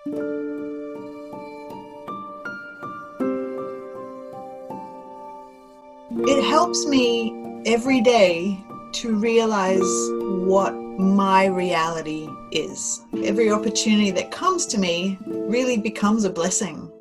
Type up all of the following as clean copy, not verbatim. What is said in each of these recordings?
It helps me every day to realize what my reality is. Every opportunity that comes to me really becomes a blessing.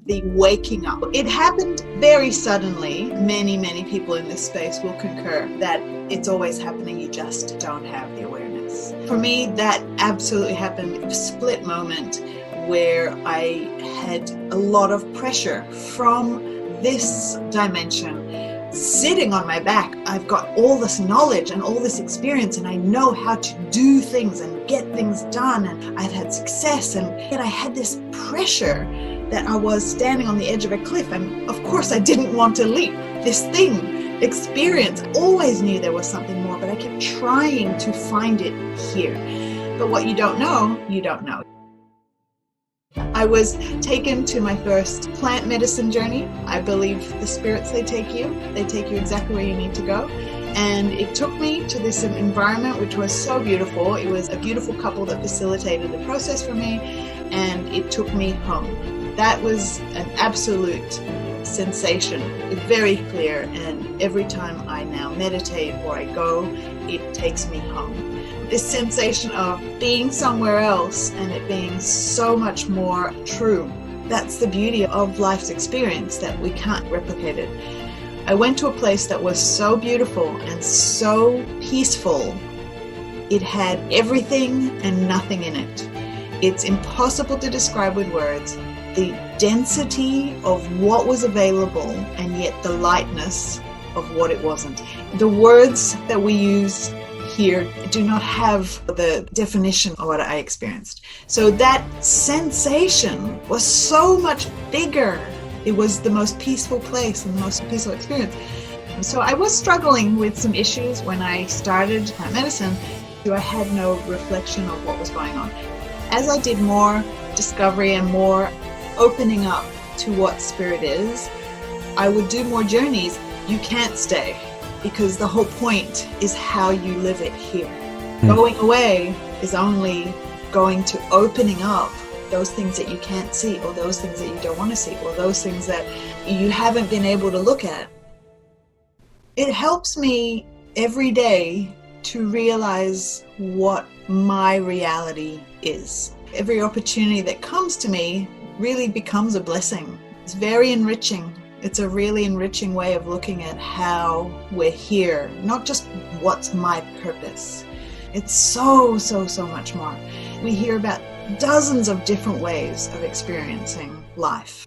The waking up. It happened very suddenly. Many people in this space will concur that it's always happening, you just don't have the awareness. For me, that absolutely happened. A split moment where I had a lot of pressure from this dimension sitting on my back. I've got all this knowledge and all this experience, and I know how to do things and get things done, and I've had success, and yet I had this pressure that I was standing on the edge of a cliff, and of course I didn't want to leap. This experience, I always knew there was something more, but I kept trying to find it here. But what you don't know, you don't know. I was taken to my first plant medicine journey. I believe the spirits, they take you exactly where you need to go. And it took me to this environment which was so beautiful. It was a beautiful couple that facilitated the process for me, and it took me home. That was an absolute sensation, very clear, and every time I now meditate or I go, it takes me home. This sensation of being somewhere else and it being so much more true. That's the beauty of life's experience, that we can't replicate it. I went to a place that was so beautiful and so peaceful. It had everything and nothing in it. It's impossible to describe with words. The density of what was available and yet the lightness of what it wasn't. The words that we use here do not have the definition of what I experienced. So that sensation was so much bigger. It was the most peaceful place and the most peaceful experience. So I was struggling with some issues when I started plant medicine. I had no reflection of what was going on. As I did more discovery and more opening up to what spirit is, I would do more journeys. You can't stay, because the whole point is how you live it here. Going away is only going to opening up those things that you can't see, or those things that you don't want to see, or those things that you haven't been able to look at. It helps me every day to realize what my reality is. Every opportunity that comes to me really becomes a blessing. It's very enriching. It's a really enriching way of looking at how we're here, not just what's my purpose. It's so much more. We hear about dozens of different ways of experiencing life.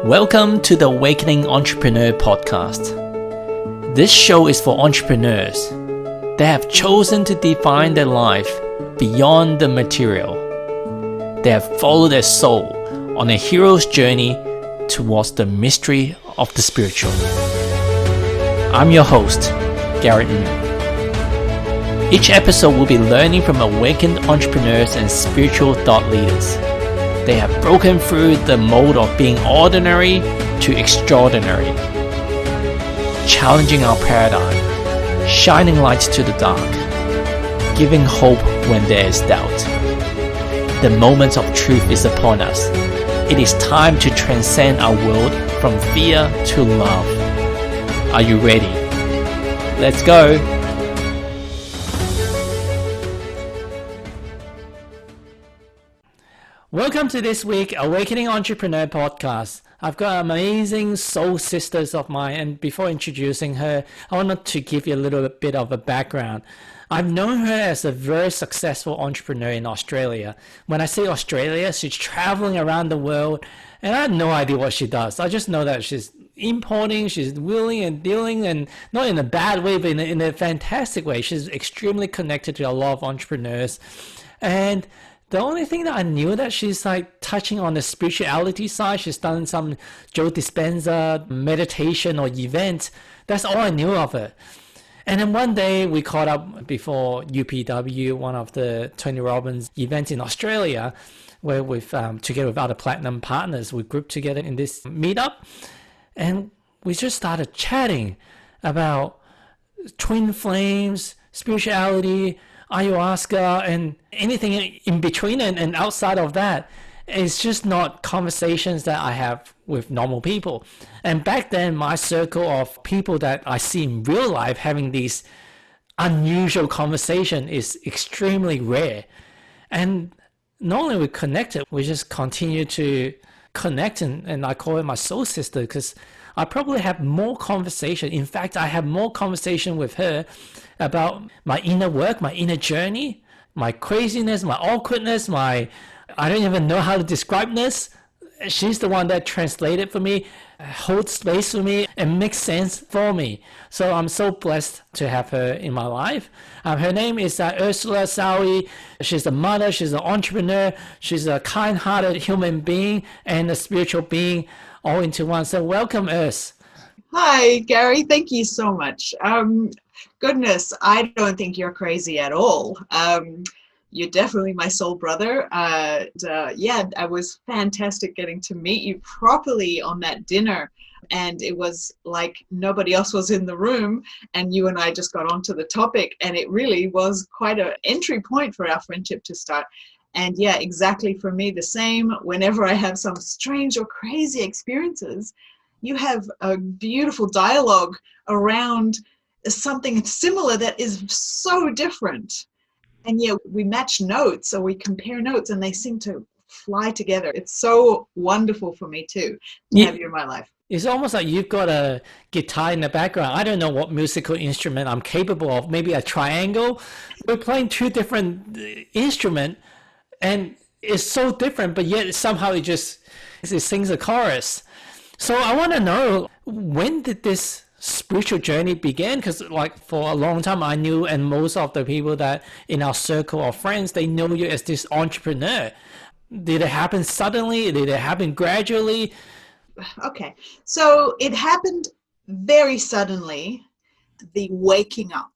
Welcome to the Awakening Entrepreneur Podcast. This show is for entrepreneurs that have chosen to define their life beyond the material. They have followed their soul on a hero's journey towards the mystery of the spiritual. I'm your host, Garrett Ng. Each episode will be learning from awakened entrepreneurs and spiritual thought leaders. They have broken through the mold of being ordinary to extraordinary, challenging our paradigm, shining light to the dark, giving hope when there is doubt. The moment of truth is upon us. It is time to transcend our world from fear to love. Are you ready? Let's go! Welcome to this week Awakening Entrepreneur Podcast. I've got amazing soul sisters of mine, and before introducing her, I wanted to give you a little bit of a background. I've known her as a very successful entrepreneur in Australia. When I say Australia, she's traveling around the world, and I have no idea what she does. I just know that she's importing, she's wheeling and dealing, and not in a bad way, but in a fantastic way. She's extremely connected to a lot of entrepreneurs. And the only thing that I knew that she's like touching on the spirituality side, she's done some Joe Dispenza meditation or event. That's all I knew of it. And then one day we caught up before UPW, one of the Tony Robbins events in Australia. where we've together with other platinum partners, we grouped together in this meetup, and we just started chatting about twin flames, spirituality, ayahuasca, and anything in between and outside of that. It's just not conversations that I have with normal people. And back then, my circle of people that I see in real life having these unusual conversation is extremely rare. And not only we connected, we just continue to connect, and I call it my soul sister because I probably have more conversation. In fact, I have more conversation with her about my inner work, my inner journey, my craziness, my awkwardness, I don't even know how to describe this. She's the one that translated for me, holds space for me, and makes sense for me. So I'm so blessed to have her in my life. Her name is Ursula Zaoui. She's a mother, she's an entrepreneur, she's a kind-hearted human being and a spiritual being all into one. So welcome, Urs. Hi, Gary. Thank you so much. Goodness, I don't think you're crazy at all. You're definitely my soul brother. Yeah, it was fantastic getting to meet you properly on that dinner. And it was like nobody else was in the room, and you and I just got onto the topic, and it really was quite an entry point for our friendship to start. And yeah, exactly for me, the same. Whenever I have some strange or crazy experiences, you have a beautiful dialogue around something similar that is so different. And yeah, we match notes or we compare notes and they seem to fly together. It's so wonderful for me too to have you in my life. It's almost like you've got a guitar in the background. I don't know what musical instrument I'm capable of. Maybe a triangle. We're playing two different instruments and it's so different, but yet somehow it sings a chorus. So I want to know, when did this spiritual journey began? Because like for a long time I knew, and most of the people that in our circle of friends, they know you as this entrepreneur. Did it happen suddenly? Did it happen gradually? Okay, so it happened very suddenly, the waking up.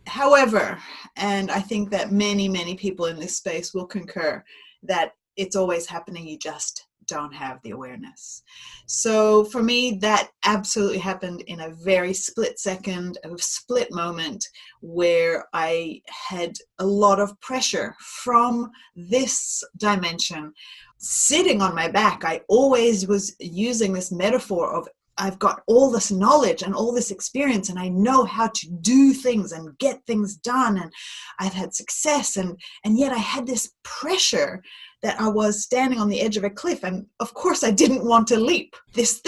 However, and I think that many people in this space will concur that it's always happening, you just don't have the awareness. So for me, that absolutely happened in a very split second, a split moment where I had a lot of pressure from this dimension sitting on my back. I always was using this metaphor of I've got all this knowledge and all this experience and I know how to do things and get things done and I've had success and yet I had this pressure that I was standing on the edge of a cliff, and of course I didn't want to leap. This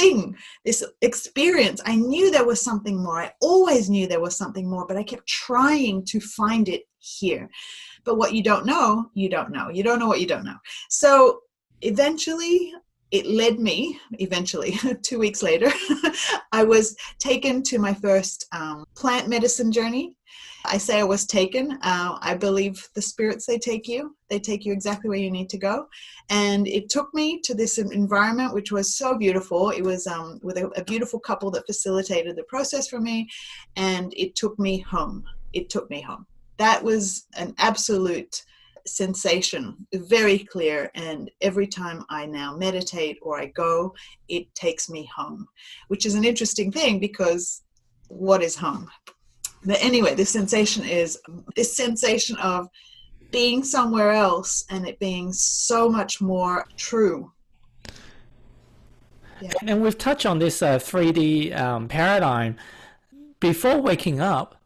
experience, I knew there was something more. I always knew there was something more, but I kept trying to find it here. But what you don't know, you don't know. You don't know what you don't know. So eventually, it led me, 2 weeks later, I was taken to my first plant medicine journey. I say I was taken. I believe the spirits, they take you exactly where you need to go. And it took me to this environment, which was so beautiful. It was with a beautiful couple that facilitated the process for me. And it took me home. That was an absolute sensation, very clear. And every time I now meditate or I go, it takes me home, which is an interesting thing because what is home? But anyway, this sensation of being somewhere else and it being so much more true. Yeah. And we've touched on this 3D paradigm. Before waking up,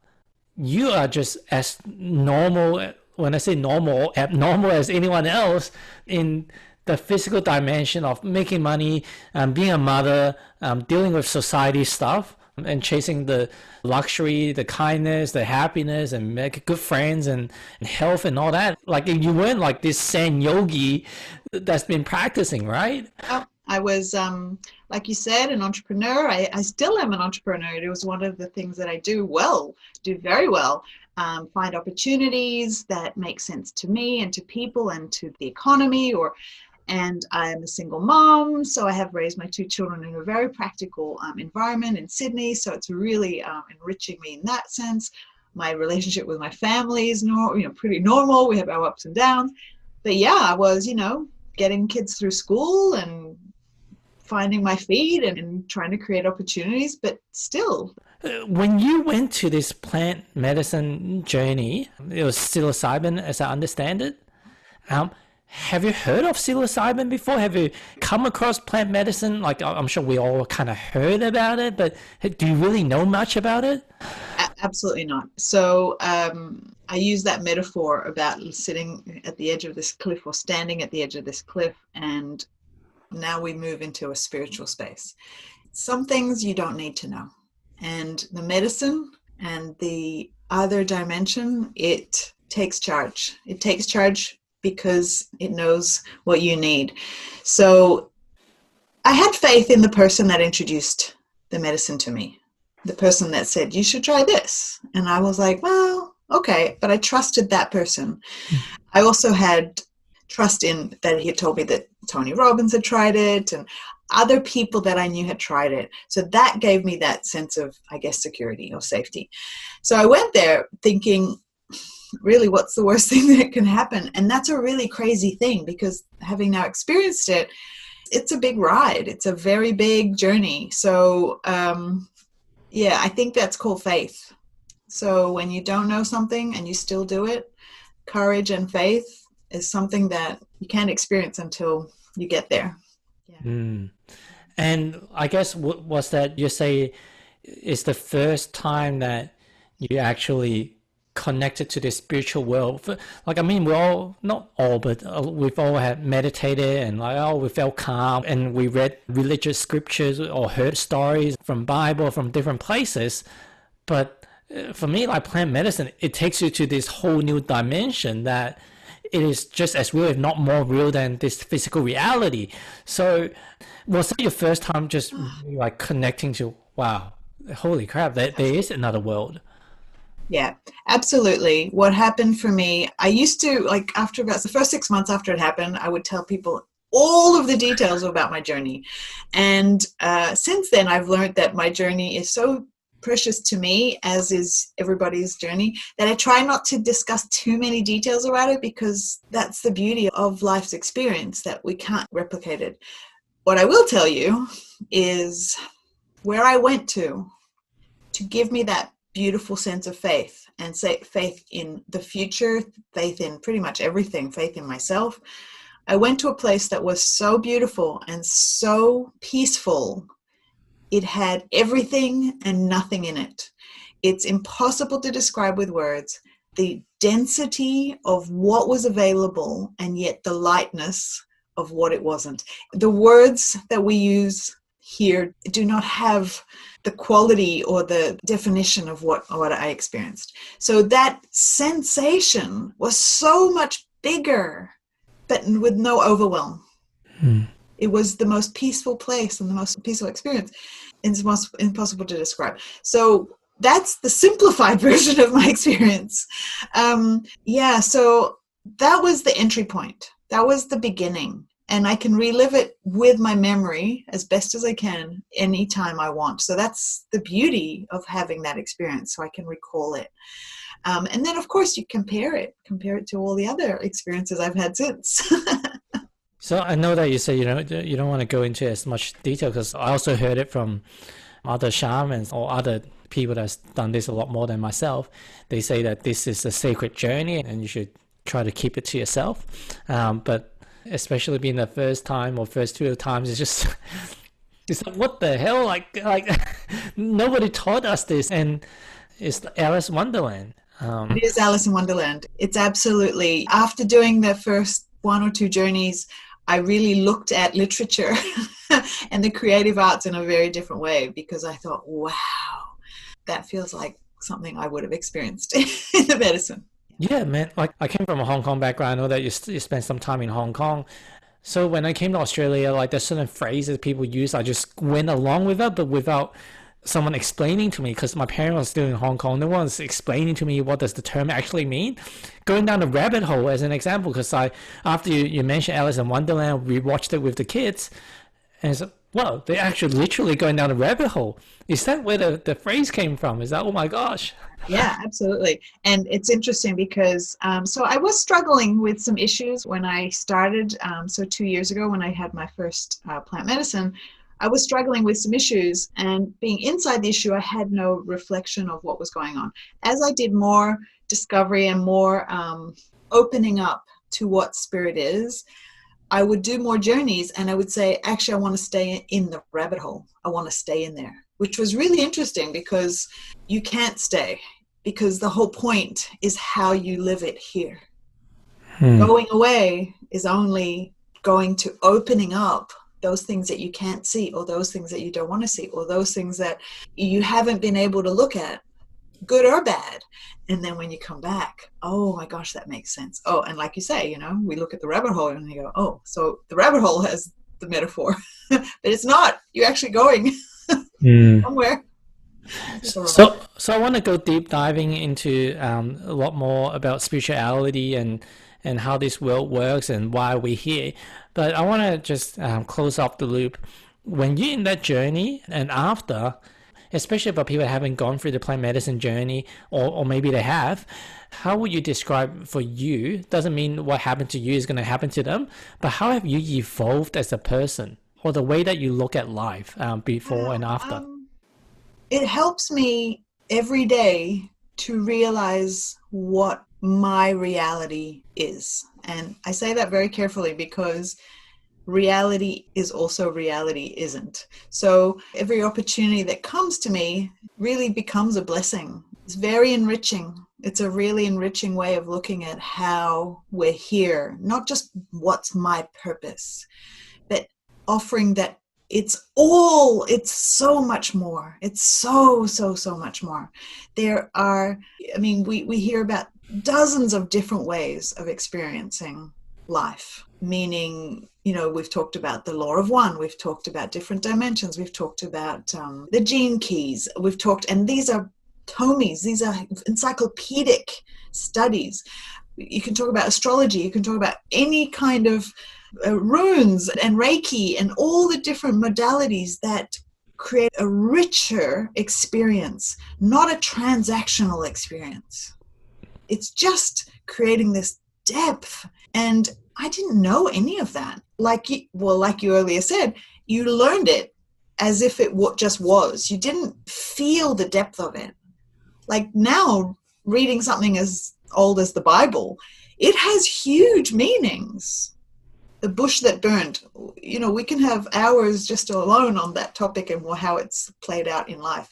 you are just as normal, when I say normal, abnormal as anyone else in the physical dimension of making money, being a mother, dealing with society stuff, and chasing the luxury, the kindness, the happiness, and make good friends and health and all that. Like you weren't like this Zen yogi that's been practicing, right? I was, like you said, an entrepreneur. I still am an entrepreneur. It was one of the things that I do very well. Find opportunities that make sense to me and to people and to the economy, and I'm a single mom, so I have raised my 2 children in a very practical environment in Sydney, so it's really enriching me in that sense. My relationship with my family is pretty normal. We have our ups and downs. But yeah, I was, getting kids through school and finding my feet and trying to create opportunities, but still. When you went to this plant medicine journey, it was psilocybin, as I understand it. Have you heard of psilocybin before? Have you come across plant medicine? Like, I'm sure we all kind of heard about it, but do you really know much about it? Absolutely not. So I use that metaphor about sitting at the edge of this cliff or standing at the edge of this cliff, and now we move into a spiritual space. Some things you don't need to know. And the medicine and the other dimension, it takes charge. It takes charge because it knows what you need. So I had faith in the person that introduced the medicine to me, the person that said, you should try this. And I was like, well, okay, but I trusted that person. I also had trust in that he had told me that Tony Robbins had tried it and other people that I knew had tried it. So that gave me that sense of, I guess, security or safety. So I went there thinking, really, what's the worst thing that can happen? And that's a really crazy thing, because having now experienced it, it's a big ride. It's a very big journey. So yeah, I think that's called faith. So when you don't know something and you still do it, courage and faith is something that you can't experience until you get there. Yeah. And I guess was that, you say, is the first time that you actually connected to the spiritual world? Like, I mean, we all, not all, but we've all had meditated and like, oh, we felt calm, and we read religious scriptures or heard stories from Bible, from different places. But for me, like plant medicine, it takes you to this whole new dimension that it is just as real, if not more real, than this physical reality. So was that your first time just like connecting to, wow, holy crap, there is another world? Yeah, absolutely. What happened for me, I used to, like, after about the first 6 months after it happened, I would tell people all of the details about my journey. And since then, I've learned that my journey is so precious to me, as is everybody's journey, that I try not to discuss too many details about it, because that's the beauty of life's experience, that we can't replicate it. What I will tell you is where I went to give me that beautiful sense of faith, and say faith in the future, faith in pretty much everything, faith in myself. I went to a place that was so beautiful and so peaceful. It had everything and nothing in it. It's impossible to describe with words the density of what was available, and yet the lightness of what it wasn't. The words that we use here do not have the quality or the definition of what I experienced. So that sensation was so much bigger, but with no overwhelm. It was the most peaceful place and the most peaceful experience. It's most impossible to describe. So that's the simplified version of my experience. Yeah, so that was the entry point. That was the beginning. And I can relive it with my memory as best as I can anytime I want. So that's the beauty of having that experience, so I can recall it. And then, of course, you compare it to all the other experiences I've had since. So I know that you say you don't want to go into as much detail, because I also heard it from other shamans or other people that's done this a lot more than myself. They say that this is a sacred journey and you should try to keep it to yourself. But especially being the first time or first two times, it's like, what the hell? Like nobody taught us this, and it's Alice in Wonderland. It is Alice in Wonderland. It's absolutely, after doing the first one or two journeys, I really looked at literature and the creative arts in a very different way, because I thought, wow, that feels like something I would have experienced in the medicine. Yeah, man. Like, I came from a Hong Kong background. I know that you spent some time in Hong Kong. So when I came to Australia, like, there's certain phrases people use, I just went along with it, but without someone explaining to me, because my parents were still in Hong Kong. No one's explaining to me what does the term actually mean. Going down the rabbit hole as an example, because after you mentioned Alice in Wonderland, we watched it with the kids, and it's, Well, they're actually literally going down a rabbit hole. Is that where the phrase came from? Is that, oh my gosh? Yeah, absolutely. And it's interesting because so I was struggling with some issues when I started. So 2 years ago, when I had my first plant medicine, I was struggling with some issues. And being inside the issue, I had no reflection of what was going on. As I did more discovery and more opening up to what spirit is, I would do more journeys and I would say, actually, I want to stay in the rabbit hole. I want to stay in there, which was really interesting because you can't stay, because the whole point is how you live it here. Going away is only going to opening up those things that you can't see, or those things that you don't want to see, or those things that you haven't been able to look at, good or bad. And then when you come back, oh my gosh, that makes sense. Oh, and like you say, we look at the rabbit hole and you go, oh, so the rabbit hole has the metaphor, but it's not. You're actually going somewhere. So I want to go deep diving into a lot more about spirituality and how this world works and why we're here. But I want to just close up the loop. When you're in that journey and after, especially for people that haven't gone through the plant medicine journey, or maybe they have, how would you describe for you? Doesn't mean what happened to you is going to happen to them, but how have you evolved as a person, or the way that you look at life before and after? It helps me every day to realize what my reality is. And I say that very carefully because reality is also reality isn't. So every opportunity that comes to me really becomes a blessing. It's very enriching. It's a really enriching way of looking at how we're here, not just what's my purpose, but offering that it's so much more. It's so much more. There are, we hear about dozens of different ways of experiencing life, meaning, we've talked about the law of one, we've talked about different dimensions, we've talked about the gene keys, and these are tomes, these are encyclopedic studies. You can talk about astrology, you can talk about any kind of runes and Reiki and all the different modalities that create a richer experience, not a transactional experience. It's just creating this depth. And I didn't know any of that. Like you earlier said, you learned it as if it just was. You didn't feel the depth of it. Like now, reading something as old as the Bible, it has huge meanings. The bush that burned, we can have hours just alone on that topic and how it's played out in life.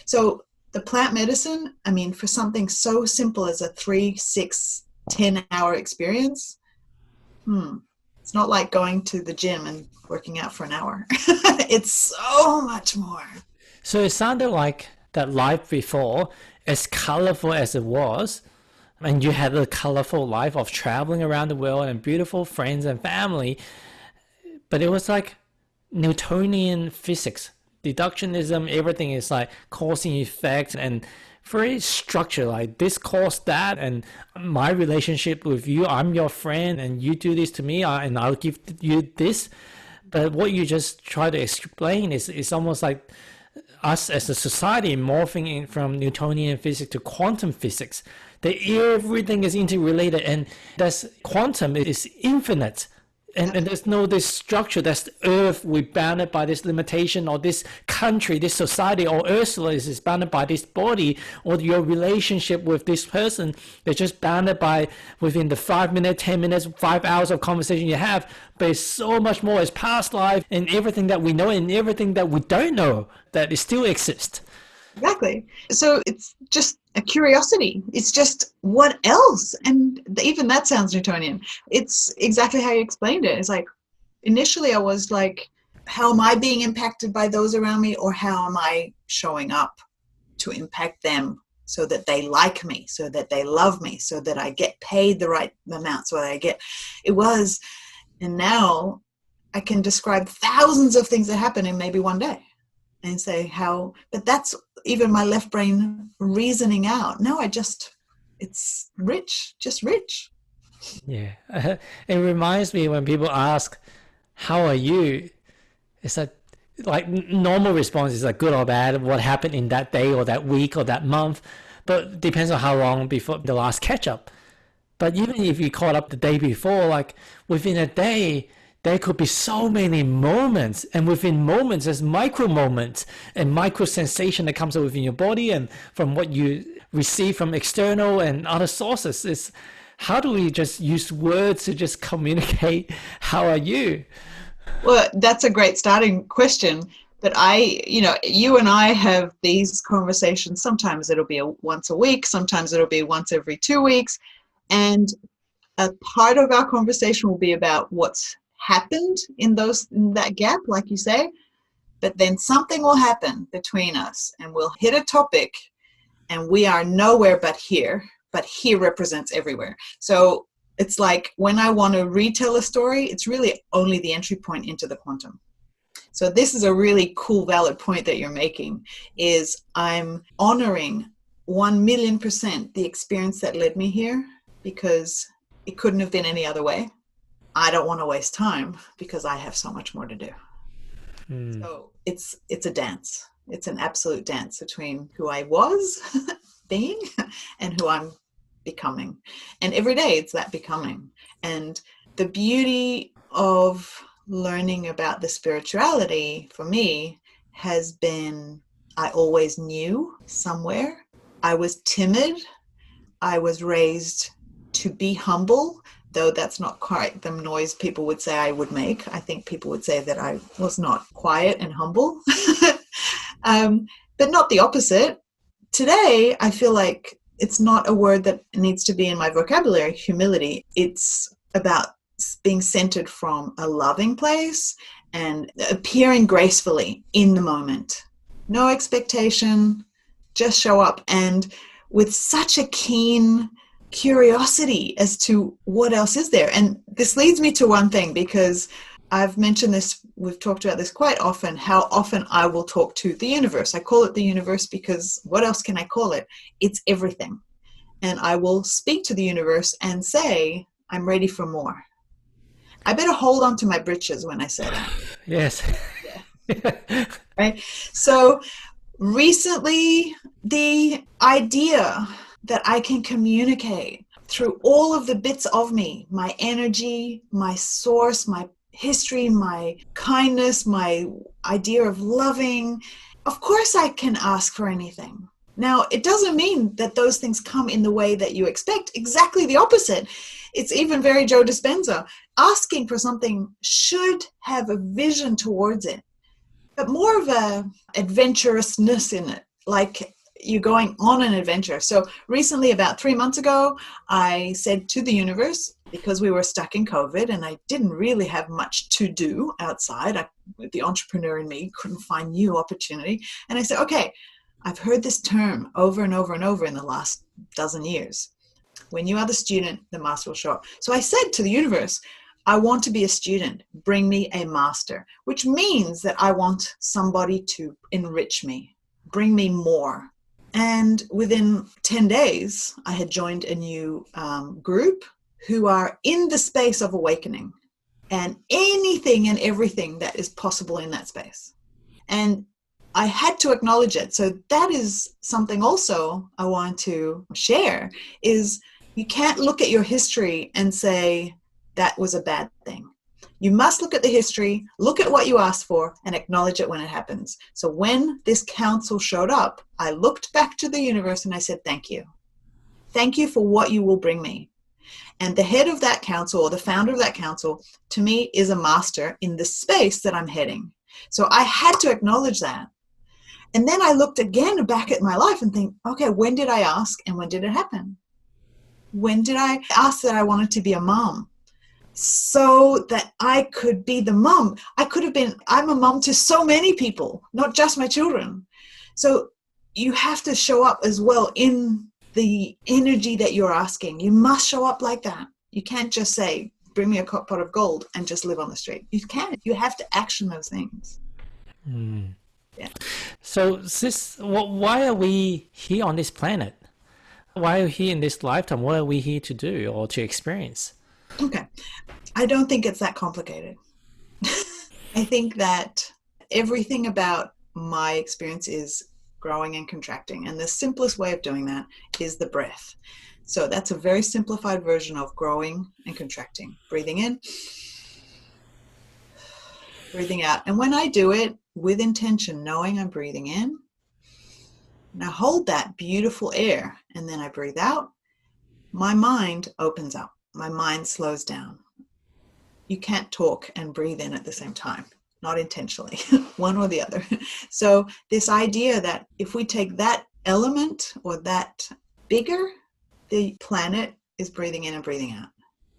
So the plant medicine, for something so simple as a 3, 6, 10-hour experience, it's not like going to the gym and working out for an hour. It's so much more. So it sounded like that life before, as colorful as it was, and you had a colorful life of traveling around the world and beautiful friends and family, but it was like Newtonian physics, deductionism, everything is like cause and effect and very structured, like this caused that, and my relationship with you, I'm your friend and you do this to me and I'll give you this. But what you just try to explain is almost like us as a society morphing in from Newtonian physics to quantum physics, that everything is interrelated, and that's quantum is infinite. And there's no this structure, that's the earth, we're bounded by this limitation, or this country, this society, or Ursula is bounded by this body, or your relationship with this person, they're just bounded by within the 5 minutes, 10 minutes, 5 hours of conversation you have. But it's so much more, it's past life and everything that we know and everything that we don't know that it still exists. Exactly. So it's just a curiosity. It's just what else? And even that sounds Newtonian. It's exactly how you explained it. It's like, initially I was like, how am I being impacted by those around me, or how am I showing up to impact them so that they like me, so that they love me, so that I get paid the right amount, so that and now I can describe thousands of things that happen in maybe one day and say but that's even my left brain reasoning out. No, it's rich, just rich. Yeah. It reminds me when people ask, how are you? It's like, like normal response is like good or bad, what happened in that day or that week or that month, but depends on how long before the last catch up. But even if you caught up the day before, like within a day, there could be so many moments, and within moments, there's micro moments and micro sensation that comes up within your body, and from what you receive from external and other sources. Is how do we just use words to just communicate? How are you? Well, that's a great starting question. But you and I have these conversations. Sometimes it'll be once a week, sometimes it'll be once every 2 weeks. And a part of our conversation will be about what's happened in that gap, like you say. But then something will happen between us and we'll hit a topic and we are nowhere but here represents everywhere. So it's like when I want to retell a story, it's really only the entry point into the quantum. So this is a really cool, valid point that you're making, is I'm honoring 1,000,000% the experience that led me here, because it couldn't have been any other way. I don't want to waste time because I have so much more to do. So it's a dance. It's an absolute dance between who I was being and who I'm becoming. And every day it's that becoming. And the beauty of learning about the spirituality for me has been, I always knew somewhere. I was timid. I was raised to be humble, though that's not quite the noise people would say I would make. I think people would say that I was not quiet and humble, but not the opposite. Today, I feel like it's not a word that needs to be in my vocabulary, humility. It's about being centered from a loving place and appearing gracefully in the moment. No expectation, just show up, and with such a keen curiosity as to what else is there. And this leads me to one thing, because I've mentioned this, we've talked about this quite often, how often I will talk to the universe. I call it the universe because what else can I call it? It's everything. And I will speak to the universe and say, I'm ready for more. I better hold on to my britches when I say that. Yes. Yeah. Right. So recently, the idea that I can communicate through all of the bits of me, my energy, my source, my history, my kindness, my idea of loving, of course I can ask for anything. Now, it doesn't mean that those things come in the way that you expect. Exactly the opposite. It's even very Joe Dispenza. Asking for something should have a vision towards it, but more of a adventurousness in it, like you're going on an adventure. So recently, about 3 months ago, I said to the universe, because we were stuck in COVID and I didn't really have much to do outside, the entrepreneur in me couldn't find new opportunity. And I said, okay, I've heard this term over and over and over in the last dozen years. When you are the student, the master will show up. So I said to the universe, I want to be a student. Bring me a master, which means that I want somebody to enrich me, bring me more. And within 10 days, I had joined a new group who are in the space of awakening and anything and everything that is possible in that space. And I had to acknowledge it. So that is something also I want to share, is you can't look at your history and say that was a bad thing. You must look at the history, look at what you asked for, and acknowledge it when it happens. So when this council showed up, I looked back to the universe and I said, thank you. Thank you for what you will bring me. And the head of that council, or the founder of that council, to me is a master in the space that I'm heading. So I had to acknowledge that. And then I looked again back at my life and think, okay, when did I ask and when did it happen? When did I ask that I wanted to be a mom? So that I could be the mom. I'm a mom to so many people, not just my children. So you have to show up as well in the energy that you're asking. You must show up like that. You can't just say, bring me a pot of gold and just live on the street. You can't. You have to action those things. Yeah. So, sis, why are we here on this planet? Why are we here in this lifetime? What are we here to do or to experience? Okay. I don't think it's that complicated. I think that everything about my experience is growing and contracting. And the simplest way of doing that is the breath. So that's a very simplified version of growing and contracting. Breathing in, breathing out. And when I do it with intention, knowing I'm breathing in, and I hold that beautiful air, and then I breathe out, my mind opens up. My mind slows down. You can't talk and breathe in at the same time, not intentionally, one or the other. So this idea that if we take that element or that bigger, the planet is breathing in and breathing out.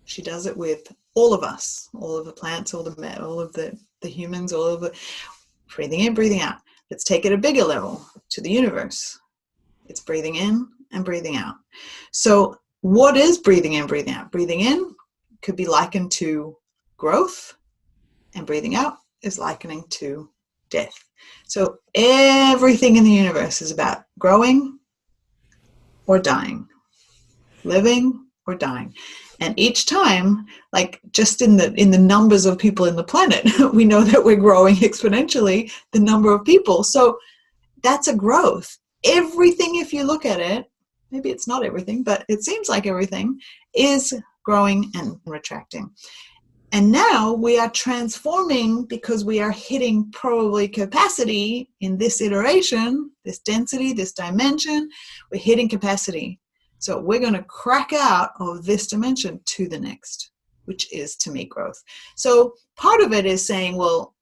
She does it with all of us, all of the plants, all of the humans, all of the breathing in, breathing out. Let's take it a bigger level to the universe. It's breathing in and breathing out. So what is breathing in, breathing out? Breathing in could be likened to growth, and breathing out is likening to death. So everything in the universe is about growing or dying, living or dying. And each time, like just in the numbers of people in the planet, we know that we're growing exponentially the number of people. So that's a growth. Everything, if you look at it, maybe it's not everything, but it seems like everything is growing and retracting. And now we are transforming because we are hitting probably capacity in this iteration, this density, this dimension. We're hitting capacity. So we're going to crack out of this dimension to the next, which is to meet growth. So part of it is saying, well,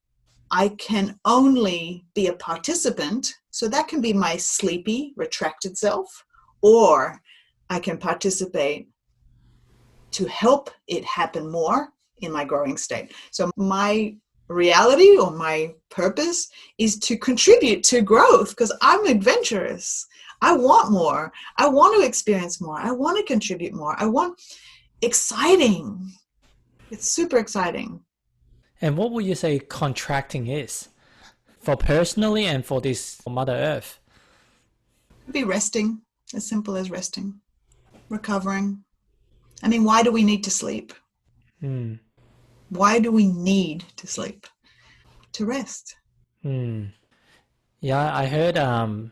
I can only be a participant. So that can be my sleepy, retracted self, or I can participate to help it happen more in my growing state. So my reality or my purpose is to contribute to growth because I'm adventurous. I want more. I want to experience more. I want to contribute more. I want exciting. It's super exciting. And what would you say contracting is for personally and for this Mother Earth? It'd be resting, as simple as resting, recovering. I mean, why do we need to sleep? Why do we need to sleep? To rest. Yeah, I heard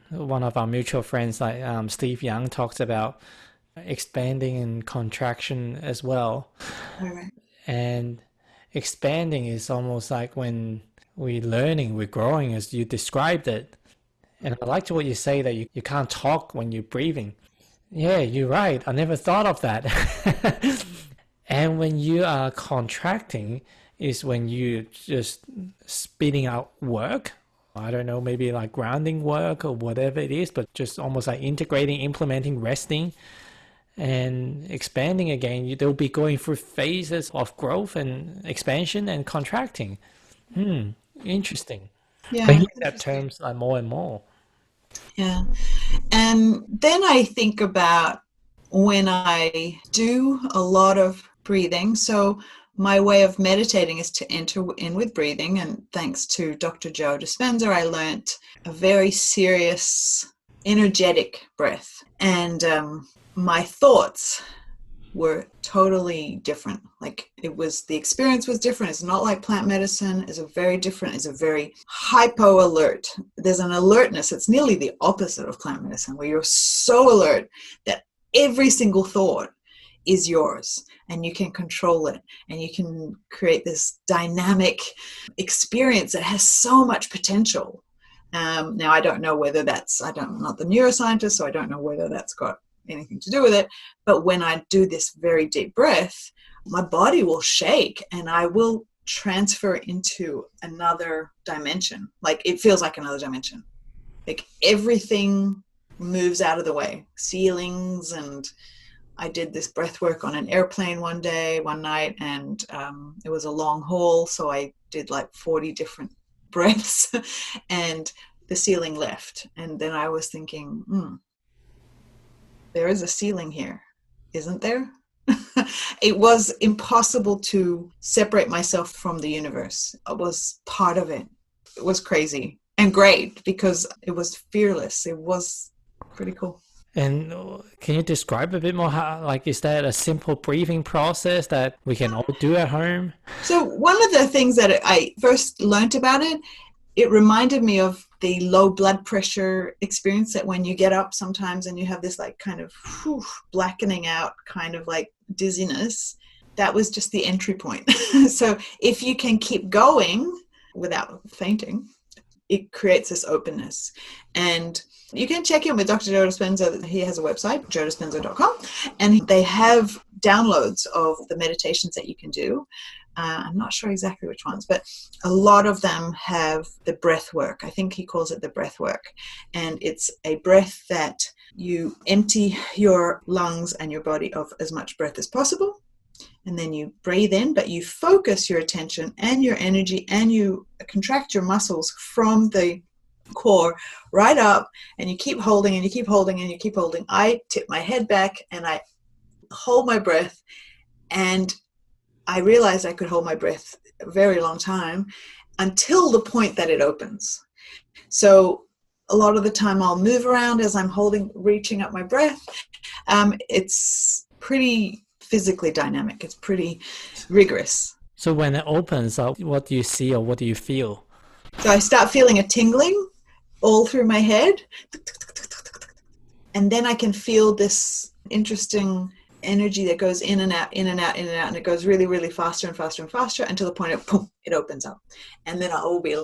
one of our mutual friends, like Steve Young, talks about expanding and contraction as well. Right. And expanding is almost like when we're learning, we're growing, as you described it. And I liked what you say that you can't talk when you're breathing. Yeah, you're right. I never thought of that. And when you are contracting is when you just spitting out work. I don't know, maybe like grounding work or whatever it is, but just almost like integrating, implementing, resting and expanding again. They'll be going through phases of growth and expansion and contracting. Interesting. Yeah. I hear that terms like more and more. Yeah. And then I think about when I do a lot of breathing. So my way of meditating is to enter in with breathing. And thanks to Dr. Joe Dispenza, I learned a very serious, energetic breath. And my thoughts were totally different. Like the experience was different. It's not like plant medicine. It's a very hypo alert. There's an alertness. It's nearly the opposite of plant medicine, where you're so alert that every single thought is yours and you can control it and you can create this dynamic experience that has so much potential. Now, I don't know whether I'm not the neuroscientist, so I don't know whether that's got anything to do with it. But when I do this very deep breath, my body will shake and I will transfer into another dimension. Like it feels like another dimension. Like everything moves out of the way. Ceilings, and I did this breath work on an airplane one night, and it was a long haul. So I did like 40 different breaths and the ceiling left. And then I was thinking, there is a ceiling here, isn't there? It was impossible to separate myself from the universe. I was part of it. It was crazy and great because it was fearless. It was pretty cool. And can you describe a bit more how, like, is that a simple breathing process that we can all do at home? So one of the things that I first learned about it, it reminded me of the low blood pressure experience that when you get up sometimes and you have this like kind of blackening out kind of like dizziness. That was just the entry point. So if you can keep going without fainting, it creates this openness. And you can check in with Dr. Joe Dispenza. He has a website, joedispenza.com, and they have downloads of the meditations that you can do. I'm not sure exactly which ones, but a lot of them have the breath work. I think he calls it the breath work. And it's a breath that you empty your lungs and your body of as much breath as possible. And then you breathe in, but you focus your attention and your energy and you contract your muscles from the core right up, and you keep holding and you keep holding and you keep holding. I tip my head back and I hold my breath, and I realized I could hold my breath a very long time until the point that it opens. So a lot of the time I'll move around as I'm reaching up my breath. It's pretty physically dynamic. It's pretty rigorous. So when it opens up, what do you see or what do you feel? So I start feeling a tingling all through my head. And then I can feel this interesting energy that goes in and out, in and out, in and out. And it goes really, really faster and faster and faster until the point of, boom, it opens up. And then I'll be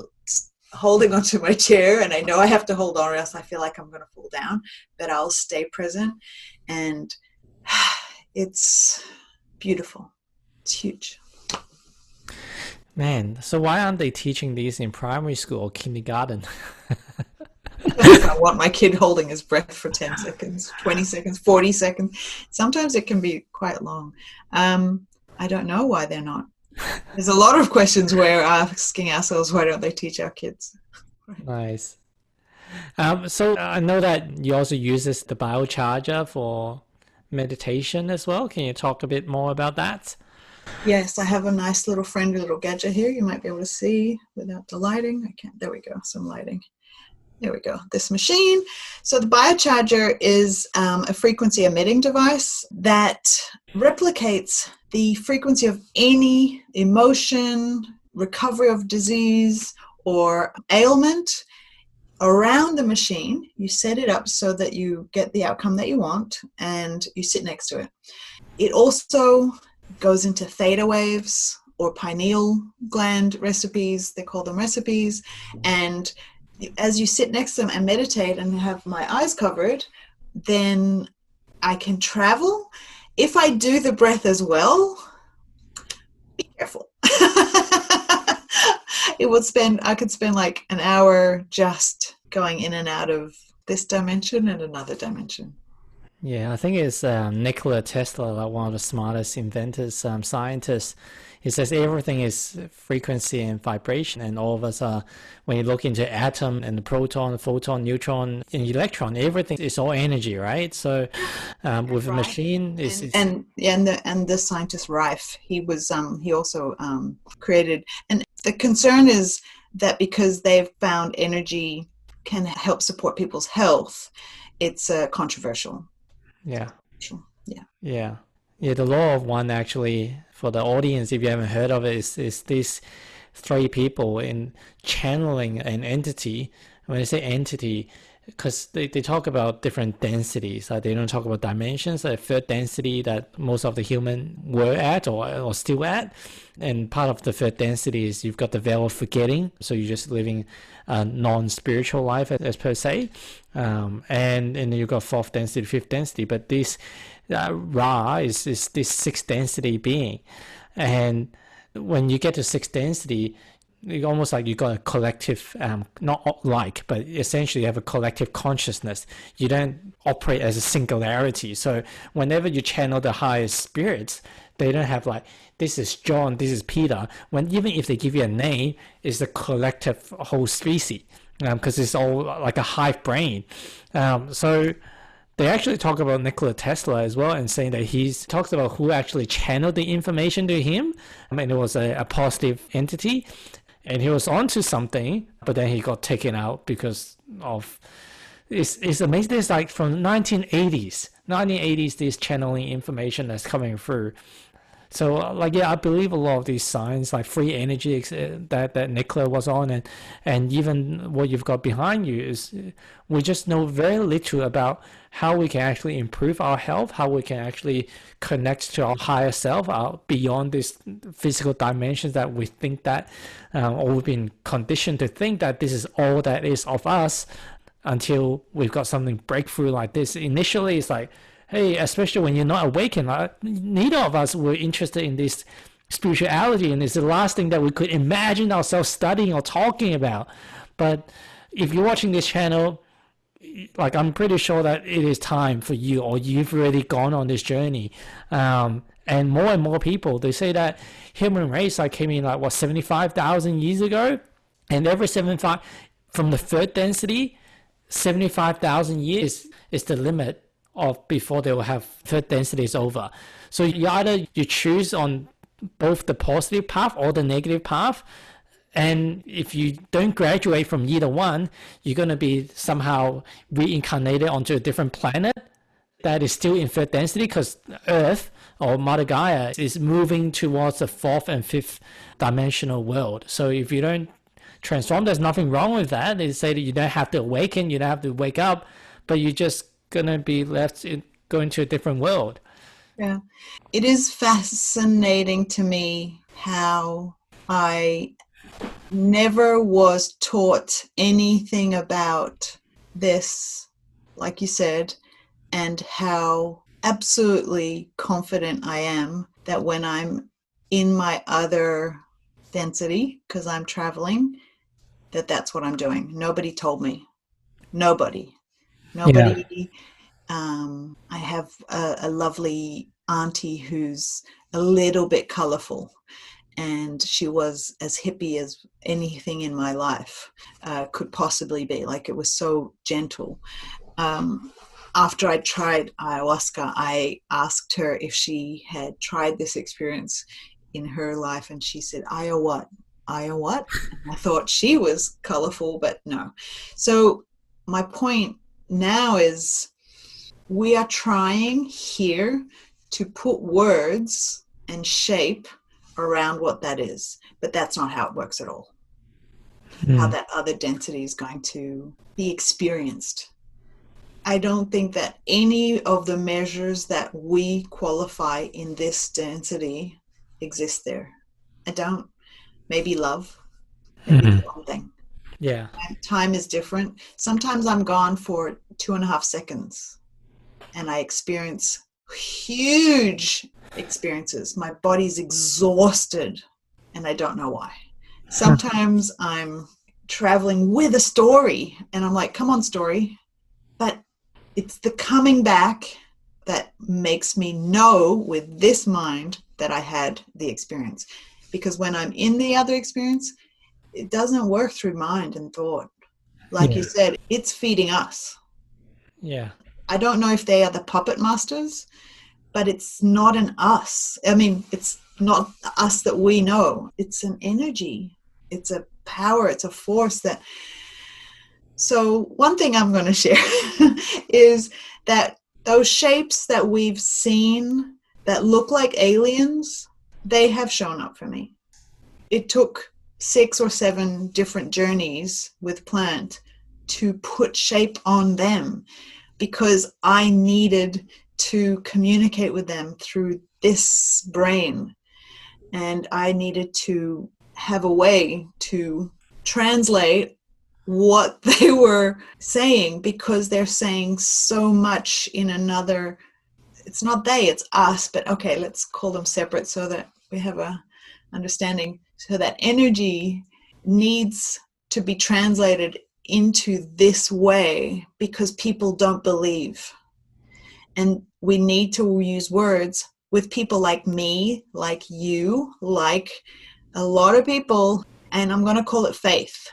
holding onto my chair, and I know I have to hold on or else I feel like I'm going to fall down, but I'll stay present. And it's beautiful. It's huge. Man, so why aren't they teaching these in primary school or kindergarten? I want my kid holding his breath for 10 seconds, 20 seconds, 40 seconds. Sometimes it can be quite long. I don't know why they're not. There's a lot of questions we're asking ourselves, why don't they teach our kids? Nice. So I know that you also use the Biocharger for meditation as well. Can you talk a bit more about that? Yes, I have a nice little friendly little gadget here. You might be able to see without the lighting. I can't. There we go. Some lighting. There we go. This machine. So the Biocharger is a frequency emitting device that replicates the frequency of any emotion, recovery of disease, or ailment around the machine. You set it up so that you get the outcome that you want, and you sit next to it. It also goes into theta waves or pineal gland recipes. They call them recipes. And as you sit next to them and meditate and have my eyes covered, then I can travel. If I do the breath as well, be careful. I could spend like an hour just going in and out of this dimension and another dimension. Yeah, I think it's Nikola Tesla, like one of the smartest inventors, scientists. He says everything is frequency and vibration, and all of us are, when you look into atom and the proton, photon, neutron, and electron, everything is all energy, right? So with a machine, and the scientist Rife, he also created, and the concern is that because they've found energy can help support people's health, it's controversial. Yeah. Yeah. Yeah. Yeah. The law of one, actually, for the audience, if you haven't heard of it, is these three people in channeling an entity. When I say entity, because they talk about different densities. They don't talk about dimensions. The third density that most of the human were at or still at. And part of the third density is you've got the veil of forgetting. So you're just living a non-spiritual life as per se. And then you've got fourth density, fifth density. But this Ra is this sixth density being. And when you get to sixth density, it's almost like you got a collective, but essentially you have a collective consciousness. You don't operate as a singularity. So whenever you channel the highest spirits, they don't have like, this is John, this is Peter. Even if they give you a name, it's a collective whole species, because it's all like a hive brain. So they actually talk about Nikola Tesla as well, and saying that he talks about who actually channeled the information to him. And it was a positive entity. And he was onto something, but then he got taken out because of... It's amazing. There's like from 1980s, this channeling information that's coming through. So like, yeah, I believe a lot of these signs, like free energy that Nikola was on, and even what you've got behind you is, we just know very little about how we can actually improve our health, how we can actually connect to our higher self, beyond these physical dimensions that we think that, or we've been conditioned to think that this is all that is of us, until we've got something breakthrough like this. Initially, it's like, hey, especially when you're not awakened, like, neither of us were interested in this spirituality, and it's the last thing that we could imagine ourselves studying or talking about. But if you're watching this channel, like, I'm pretty sure that it is time for you, or you've already gone on this journey. And more people, they say that human race like came in like, what, 75,000 years ago, and every 75 from the third density, 75,000 years is the limit of before they will have third density is over. So you choose on both the positive path or the negative path. And if you don't graduate from either one, you're going to be somehow reincarnated onto a different planet that is still in third density, because Earth, or Mother Gaia, is moving towards the fourth and fifth dimensional world. So if you don't transform, there's nothing wrong with that. They say that you don't have to awaken, you don't have to wake up, but you're just gonna be left going to a different world. Yeah, it is fascinating to me how I never was taught anything about this, like you said, and how absolutely confident I am that when I'm in my other density, because I'm traveling, that's what I'm doing. Nobody told me. Nobody. Yeah. I have a lovely auntie who's a little bit colorful, and she was as hippie as anything in my life could possibly be. Like, it was so gentle. After I tried ayahuasca, I asked her if she had tried this experience in her life, and she said, "Aya what? Aya what?" And I thought she was colorful, but no. So my point now is, we are trying here to put words and shape around what that is, but that's not how it works at all. How that other density is going to be experienced. I don't think that any of the measures that we qualify in this density exist there. I don't. Maybe love, maybe the one thing. Yeah. Time is different. Sometimes I'm gone for 2.5 seconds and I experience huge experiences. My body's exhausted and I don't know why. Sometimes I'm traveling with a story and I'm like, come on, story. But it's the coming back that makes me know with this mind that I had the experience. Because when I'm in the other experience, it doesn't work through mind and thought. Like you said, it's feeding us. Yeah. I don't know if they are the puppet masters, but it's not an us. I mean, it's not us that we know. It's an energy. It's a power. It's a force that... So one thing I'm going to share is that those shapes that we've seen that look like aliens, they have shown up for me. It took 6 or 7 different journeys with plant to put shape on them, because I needed to communicate with them through this brain, and I needed to have a way to translate what they were saying, because they're saying so much in another... It's not they, it's us, but okay, let's call them separate so that we have a understanding. So that energy needs to be translated into this way because people don't believe. And we need to use words with people like me, like you, like a lot of people, and I'm going to call it faith.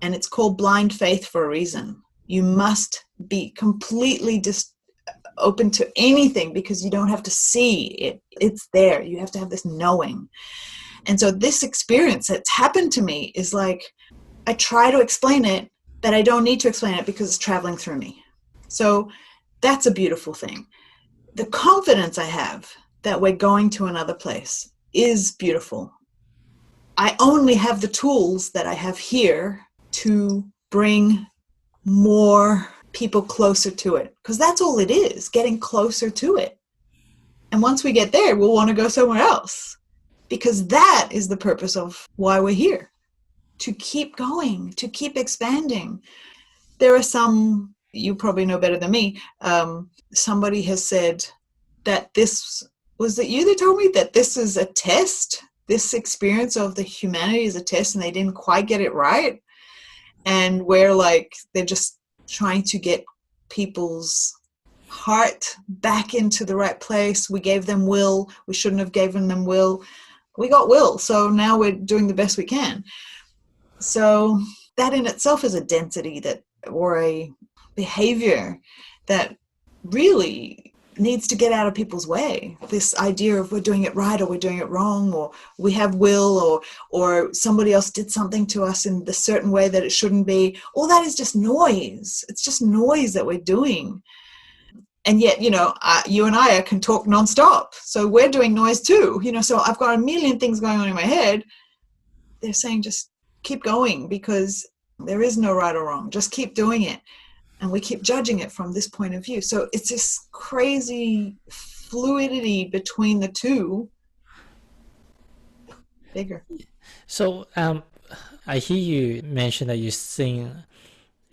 And it's called blind faith for a reason. You must be completely open to anything because you don't have to see it. It's there. You have to have this knowing. And so this experience that's happened to me is like, I try to explain it, but I don't need to explain it because it's traveling through me. So that's a beautiful thing. The confidence I have that we're going to another place is beautiful. I only have the tools that I have here to bring more people closer to it, because that's all it is, getting closer to it. And once we get there, we'll want to go somewhere else, because that is the purpose of why we're here, to keep going, to keep expanding. There are some, you probably know better than me, somebody has said that this, was it you that told me that this is a test? This experience of the humanity is a test and they didn't quite get it right. And we're like, they're just trying to get people's heart back into the right place. We gave them will. We shouldn't have given them will. We got will. So now we're doing the best we can. So that in itself is a density that, or a behavior that really needs to get out of people's way. This idea of we're doing it right or we're doing it wrong, or we have will, or somebody else did something to us in the certain way that it shouldn't be. All that is just noise. It's just noise that we're doing. And yet, you know, you and I can talk nonstop. So we're doing noise too, you know, so I've got a million things going on in my head. They're saying just keep going, because there is no right or wrong. Just keep doing it. And we keep judging it from this point of view. So it's this crazy fluidity between the two. Bigger. So I hear you mention that you're seeing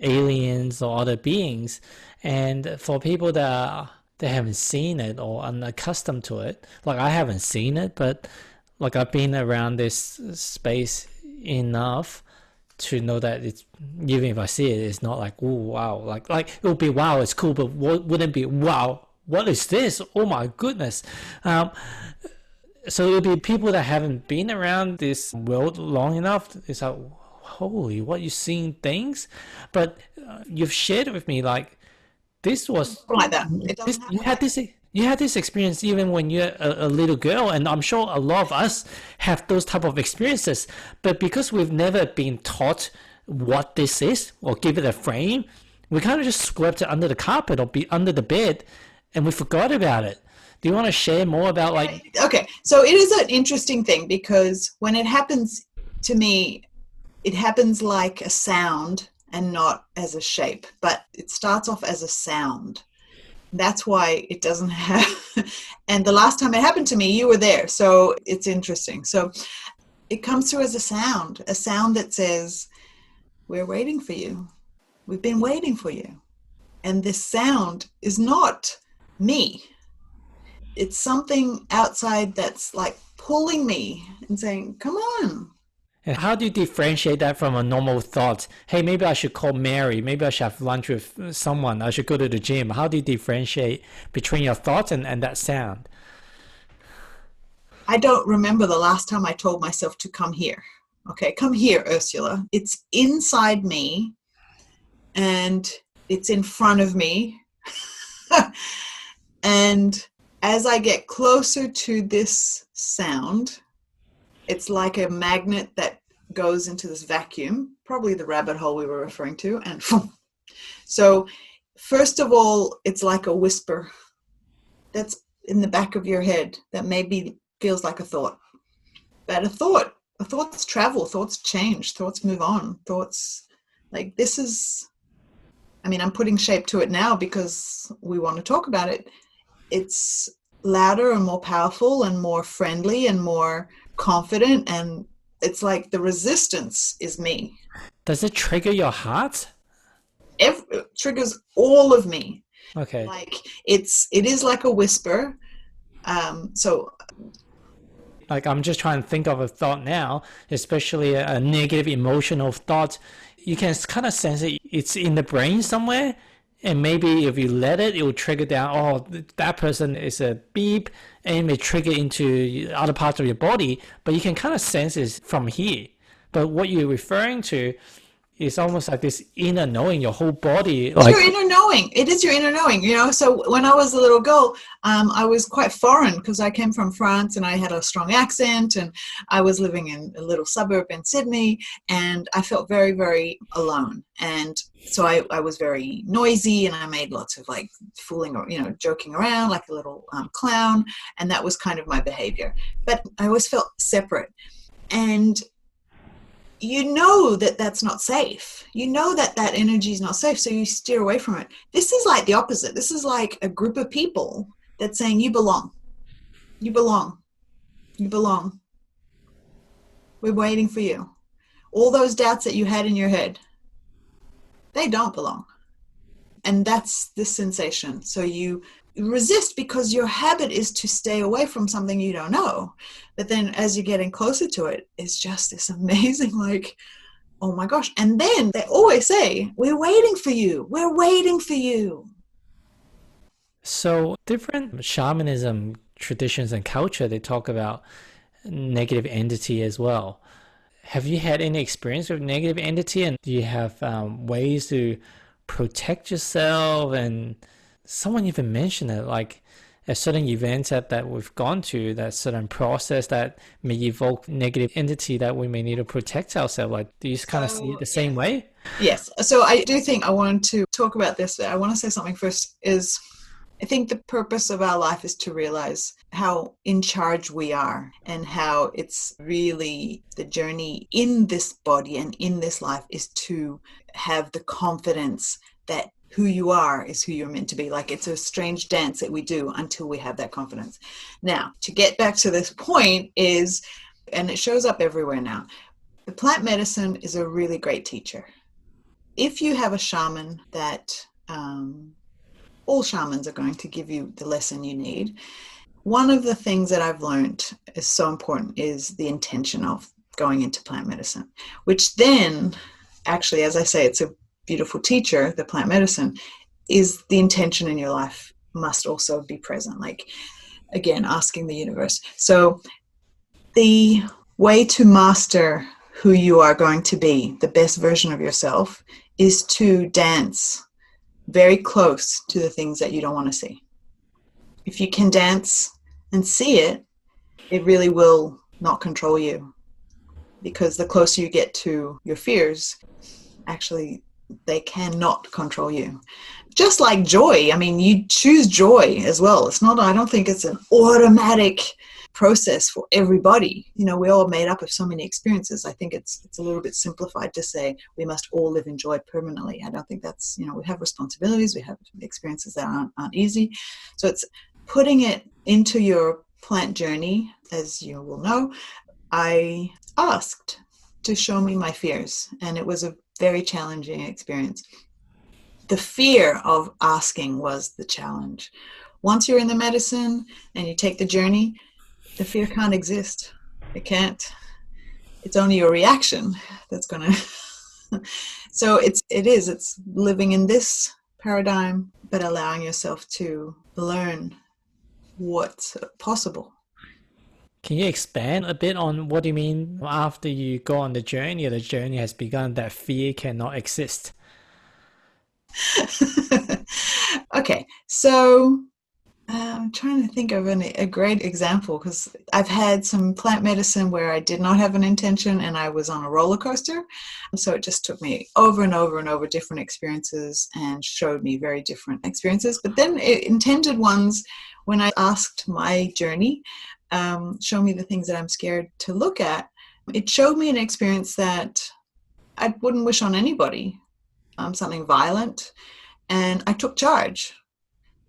aliens or other beings, and for people that they haven't seen it or unaccustomed to it, like I haven't seen it, but like I've been around this space enough to know that it's, even if I see it, it's not like, oh wow, like it would be wow, it's cool, but wouldn't be wow, what is this, oh my goodness. So it'll be people that haven't been around this world long enough. It's like, holy, what, you seeing things? But you've shared it with me, like this was like that. It doesn't you had this experience even when you're a little girl, and I'm sure a lot of us have those type of experiences. But because we've never been taught what this is or give it a frame, we kind of just swept it under the carpet or be under the bed, and we forgot about it. Do you want to share more about like? Okay, so it is an interesting thing, because when it happens to me, it happens like a sound and not as a shape, but it starts off as a sound. That's why it doesn't have, and the last time it happened to me, you were there. So it's interesting. So it comes through as a sound that says, we're waiting for you. We've been waiting for you. And this sound is not me. It's something outside that's like pulling me and saying, come on. And how do you differentiate that from a normal thought? Hey, maybe I should call Mary. Maybe I should have lunch with someone. I should go to the gym. How do you differentiate between your thoughts and that sound? I don't remember the last time I told myself to come here. Okay, come here, Ursula. It's inside me and it's in front of me. And as I get closer to this sound, it's like a magnet that goes into this vacuum, probably the rabbit hole we were referring to. And so first of all, it's like a whisper that's in the back of your head that maybe feels like a thought. But thoughts travel, thoughts change, thoughts move on, thoughts like this is, I mean, I'm putting shape to it now because we want to talk about it. It's louder and more powerful and more friendly and more confident, and it's like the resistance is me. Does it trigger your heart? It triggers all of me. Okay. Like it is like a whisper. So like I'm just trying to think of a thought now, especially a negative emotional thought. You can kind of sense it. It's in the brain somewhere. And maybe if you let it, it will trigger down, oh, that person is a beep, and it may trigger into other parts of your body, but you can kind of sense it from here. But what you're referring to it's almost like this inner knowing, your whole body. It's your inner knowing. It is your inner knowing, So when I was a little girl, I was quite foreign because I came from France and I had a strong accent, and I was living in a little suburb in Sydney, and I felt very, very alone. And so I was very noisy, and I made lots of like fooling or, joking around like a little clown. And that was kind of my behavior. But I always felt separate. And that's not safe. That energy is not safe, so you steer away from it. This is like the opposite. This is like a group of people that's saying you belong. You belong. You belong. We're waiting for you. All those doubts that you had in your head, they don't belong. And that's the sensation. So you resist because your habit is to stay away from something you don't know. But then as you're getting closer to it, it's just this amazing, like, oh my gosh. And then they always say, we're waiting for you. We're waiting for you. So different shamanism traditions and culture, they talk about negative entity as well. Have you had any experience with negative entity, and do you have ways to protect yourself? And someone even mentioned it, like a certain event that we've gone to, that certain process that may evoke negative entity that we may need to protect ourselves. Like, do you kind of see it the same way? Yes. So I do think I want to talk about this. I want to say something first is I think the purpose of our life is to realize how in charge we are, and how it's really the journey in this body and in this life is to have the confidence that who you are is who you're meant to be. Like, it's a strange dance that we do until we have that confidence. Now, to get back to this point is, and it shows up everywhere now, the plant medicine is a really great teacher. If you have a shaman that, all shamans are going to give you the lesson you need. One of the things that I've learned is so important is the intention of going into plant medicine, which then actually, as I say, it's a beautiful teacher, the plant medicine, is the intention in your life must also be present. Like, again, asking the universe. So the way to master who you are going to be, the best version of yourself, is to dance very close to the things that you don't want to see. If you can dance and see it, it really will not control you, because the closer you get to your fears, actually they cannot control you. Just like joy. I mean, you choose joy as well. It's not, I don't think it's an automatic process for everybody. We're all made up of so many experiences. I think it's a little bit simplified to say we must all live in joy permanently. I don't think that's, we have responsibilities, we have experiences that aren't easy. So it's putting it into your plant journey. As you will know, I asked to show me my fears, and it was a very challenging experience. The fear of asking was the challenge. Once you're in the medicine and you take the journey, the fear can't exist. It can't. It's only your reaction that's going to. So it's living in this paradigm, but allowing yourself to learn what's possible. Can you expand a bit on what you mean after you go on the journey, or the journey has begun, that fear cannot exist? Okay, so I'm trying to think of a great example, because I've had some plant medicine where I did not have an intention and I was on a roller coaster. So it just took me over and over and over different experiences and showed me very different experiences. But then intended ones, when I asked my journey, show me the things that I'm scared to look at, it showed me an experience that I wouldn't wish on anybody, something violent, and I took charge.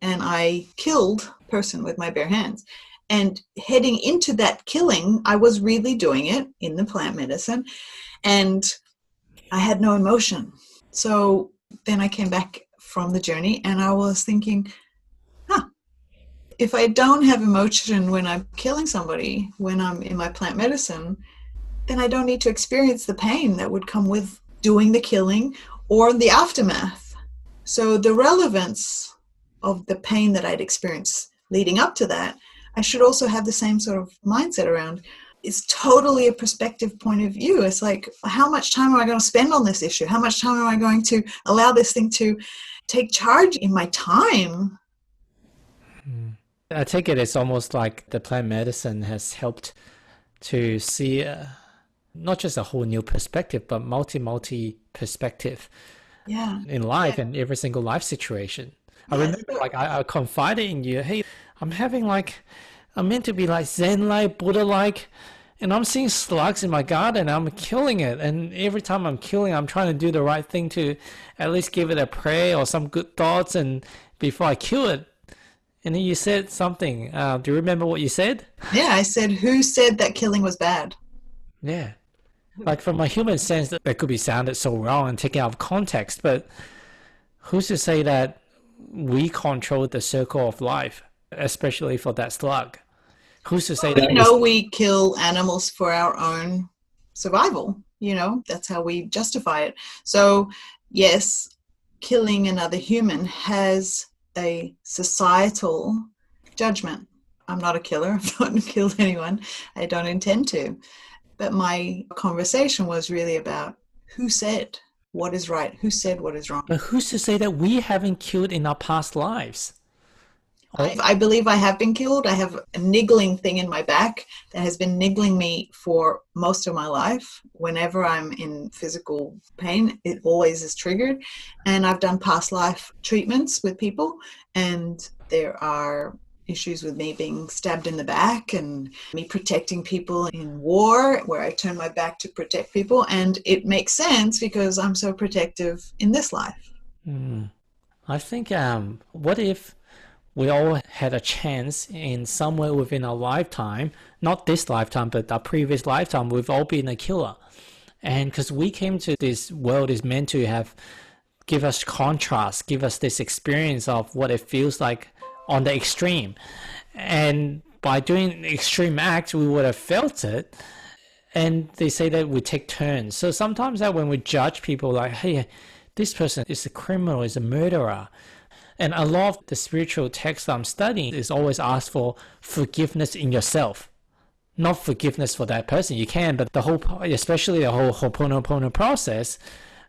And I killed a person with my bare hands. And heading into that killing, I was really doing it in the plant medicine, and I had no emotion. So then I came back from the journey and I was thinking, if I don't have emotion when I'm killing somebody, when I'm in my plant medicine, then I don't need to experience the pain that would come with doing the killing or the aftermath. So the relevance of the pain that I'd experienced leading up to that, I should also have the same sort of mindset around, it's totally a perspective point of view. It's like, how much time am I going to spend on this issue? How much time am I going to allow this thing to take charge in my time? I take it it's almost like the plant medicine has helped to see not just a whole new perspective, but multi perspective in life and every single life situation. I remember like I confided in you, hey, I'm meant to be like Zen-like, Buddha-like, and I'm seeing slugs in my garden. I'm killing it. And every time I'm killing, I'm trying to do the right thing to at least give it a prayer or some good thoughts and before I kill it. And then you said something. Do you remember what you said? Yeah, I said, who said that killing was bad? Yeah. Like from a human sense, that could be sounded so wrong and taken out of context. But who's to say that we control the circle of life, especially for that slug? Who's to say that? We kill animals for our own survival. That's how we justify it. So, yes, killing another human has a societal judgment. I'm not a killer. I've not killed anyone. I don't intend to. But my conversation was really about who said what is right, who said what is wrong. But who's to say that we haven't killed in our past lives? I believe I have been killed. I have a niggling thing in my back that has been niggling me for most of my life. Whenever I'm in physical pain, it always is triggered. And I've done past life treatments with people, and there are issues with me being stabbed in the back and me protecting people in war where I turn my back to protect people. And it makes sense because I'm so protective in this life. I think, what if we all had a chance in somewhere within our lifetime, not this lifetime, but our previous lifetime, we've all been a killer. And because we came to this world is meant to give us contrast, give us this experience of what it feels like on the extreme. And by doing an extreme act, we would have felt it. And they say that we take turns. So sometimes that when we judge people like, hey, this person is a criminal, is a murderer. And a lot of the spiritual text I'm studying is always ask for forgiveness in yourself. Not forgiveness for that person. You can, but especially the whole Ho'oponopono process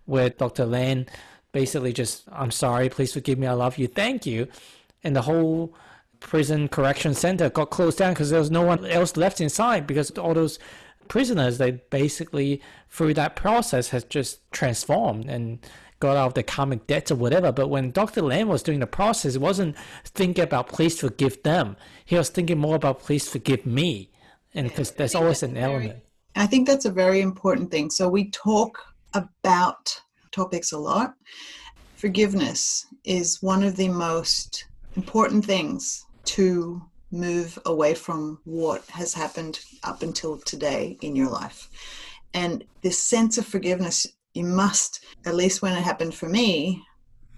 where Dr. Lan basically just, I'm sorry, please forgive me, I love you, thank you. And the whole prison correction center got closed down because there was no one else left inside, because all those prisoners, they basically, through that process, has just transformed and got out of the karmic debts or whatever. But when Dr. Lan was doing the process, he wasn't thinking about please forgive them. He was thinking more about please forgive me. And because there's always an element. I think that's a very important thing. So we talk about topics a lot. Forgiveness is one of the most important things to move away from what has happened up until today in your life. And this sense of forgiveness, you must, at least when it happened for me,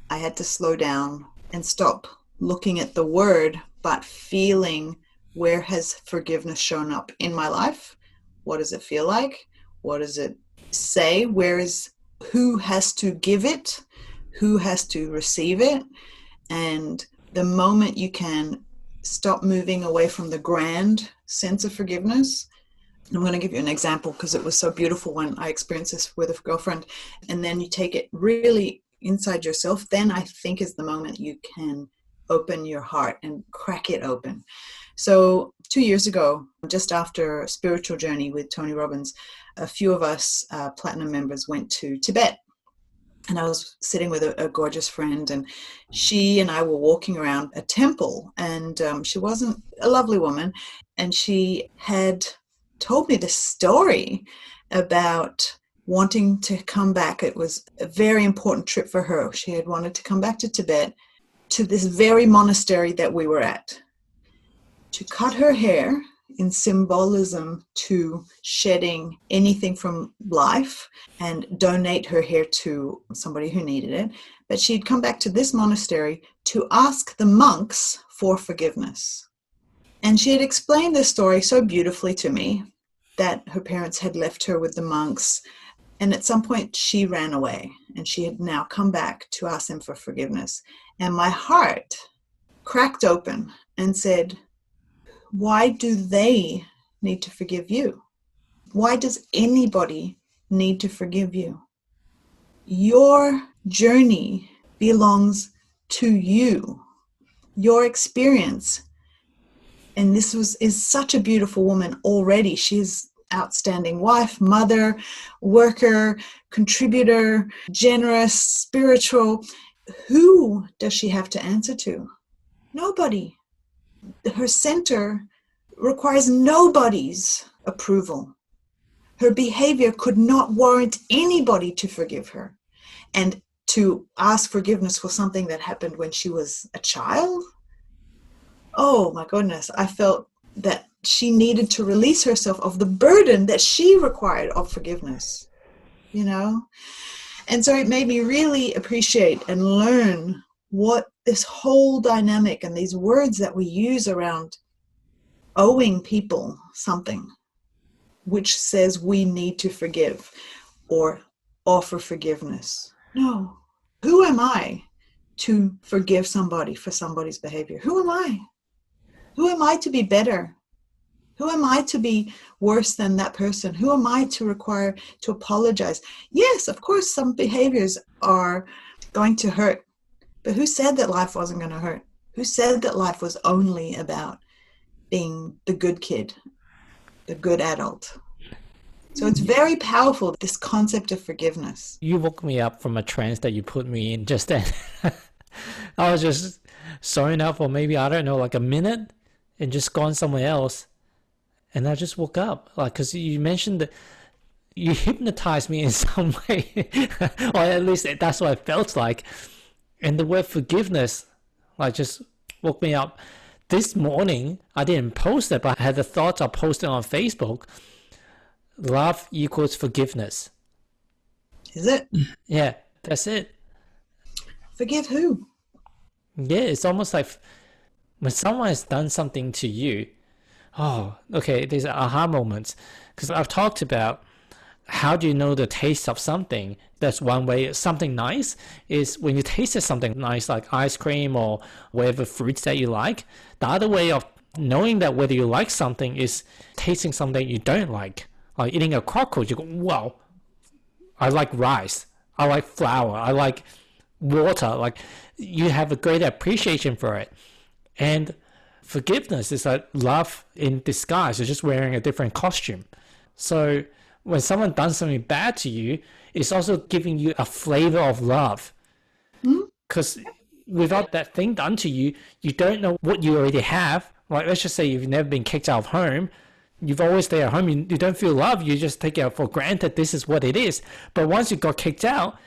I had to slow down and stop looking at the word, but feeling where has forgiveness shown up in my life? What does it feel like? What does it say? Who has to give it? Who has to receive it? And the moment you can stop moving away from the grand sense of forgiveness, I'm going to give you an example because it was so beautiful when I experienced this with a girlfriend, and then you take it really inside yourself, then I think is the moment you can open your heart and crack it open. So 2 years ago, just after a spiritual journey with Tony Robbins, a few of us Platinum members went to Tibet. And I was sitting with a gorgeous friend, and she and I were walking around a temple, and she wasn't a lovely woman, and she had told me this story about wanting to come back. It was a very important trip for her. She had wanted to come back to Tibet, to this very monastery that we were at, to cut her hair in symbolism to shedding anything from life and donate her hair to somebody who needed it. But she'd come back to this monastery to ask the monks for forgiveness. And she had explained this story so beautifully to me that her parents had left her with the monks. And at some point she ran away, and she had now come back to ask them for forgiveness. And my heart cracked open and said, why do they need to forgive you? Why does anybody need to forgive you? Your journey belongs to you, your experience. And this is such a beautiful woman already. She's outstanding wife, mother, worker, contributor, generous, spiritual. Who does she have to answer to? Nobody. Her center requires nobody's approval. Her behavior could not warrant anybody to forgive her. And to ask forgiveness for something that happened when she was a child? Oh my goodness, I felt that she needed to release herself of the burden that she required of forgiveness, you know? And so it made me really appreciate and learn what this whole dynamic and these words that we use around owing people something, which says we need to forgive or offer forgiveness. No. Who am I to forgive somebody for somebody's behavior? Who am I? Who am I to be better? Who am I to be worse than that person? Who am I to require to apologize? Yes, of course, some behaviors are going to hurt. But who said that life wasn't going to hurt? Who said that life was only about being the good kid, the good adult? So it's very powerful, this concept of forgiveness. You woke me up from a trance that you put me in just then. I was just zoning out for maybe, I don't know, like a minute and just gone somewhere else. And I just woke up, like, because you mentioned that you hypnotized me in some way, or at least that's what it felt like. And the word forgiveness, like, just woke me up. This morning, I didn't post it, but I had the thoughts I posted on Facebook. Love equals forgiveness. Is it? Yeah, that's it. Forgive who? Yeah, it's almost like when someone has done something to you, oh, okay, there's aha moments. Because I've talked about how do you know the taste of something. That's one way. Something nice is when you tasted something nice, like ice cream or whatever fruits that you like. The other way of knowing that whether you like something is tasting something you don't like. Like eating a cockroach, you go, wow, I like rice, I like flour, I like water. Like, you have a great appreciation for it. And forgiveness is like love in disguise. You're just wearing a different costume. So when someone does something bad to you, it's also giving you a flavor of love. Because without that thing done to you, you don't know what you already have. Like, let's just say you've never been kicked out of home. You've always stayed at home. You don't feel love. You just take it for granted. This is what it is. But once you got kicked out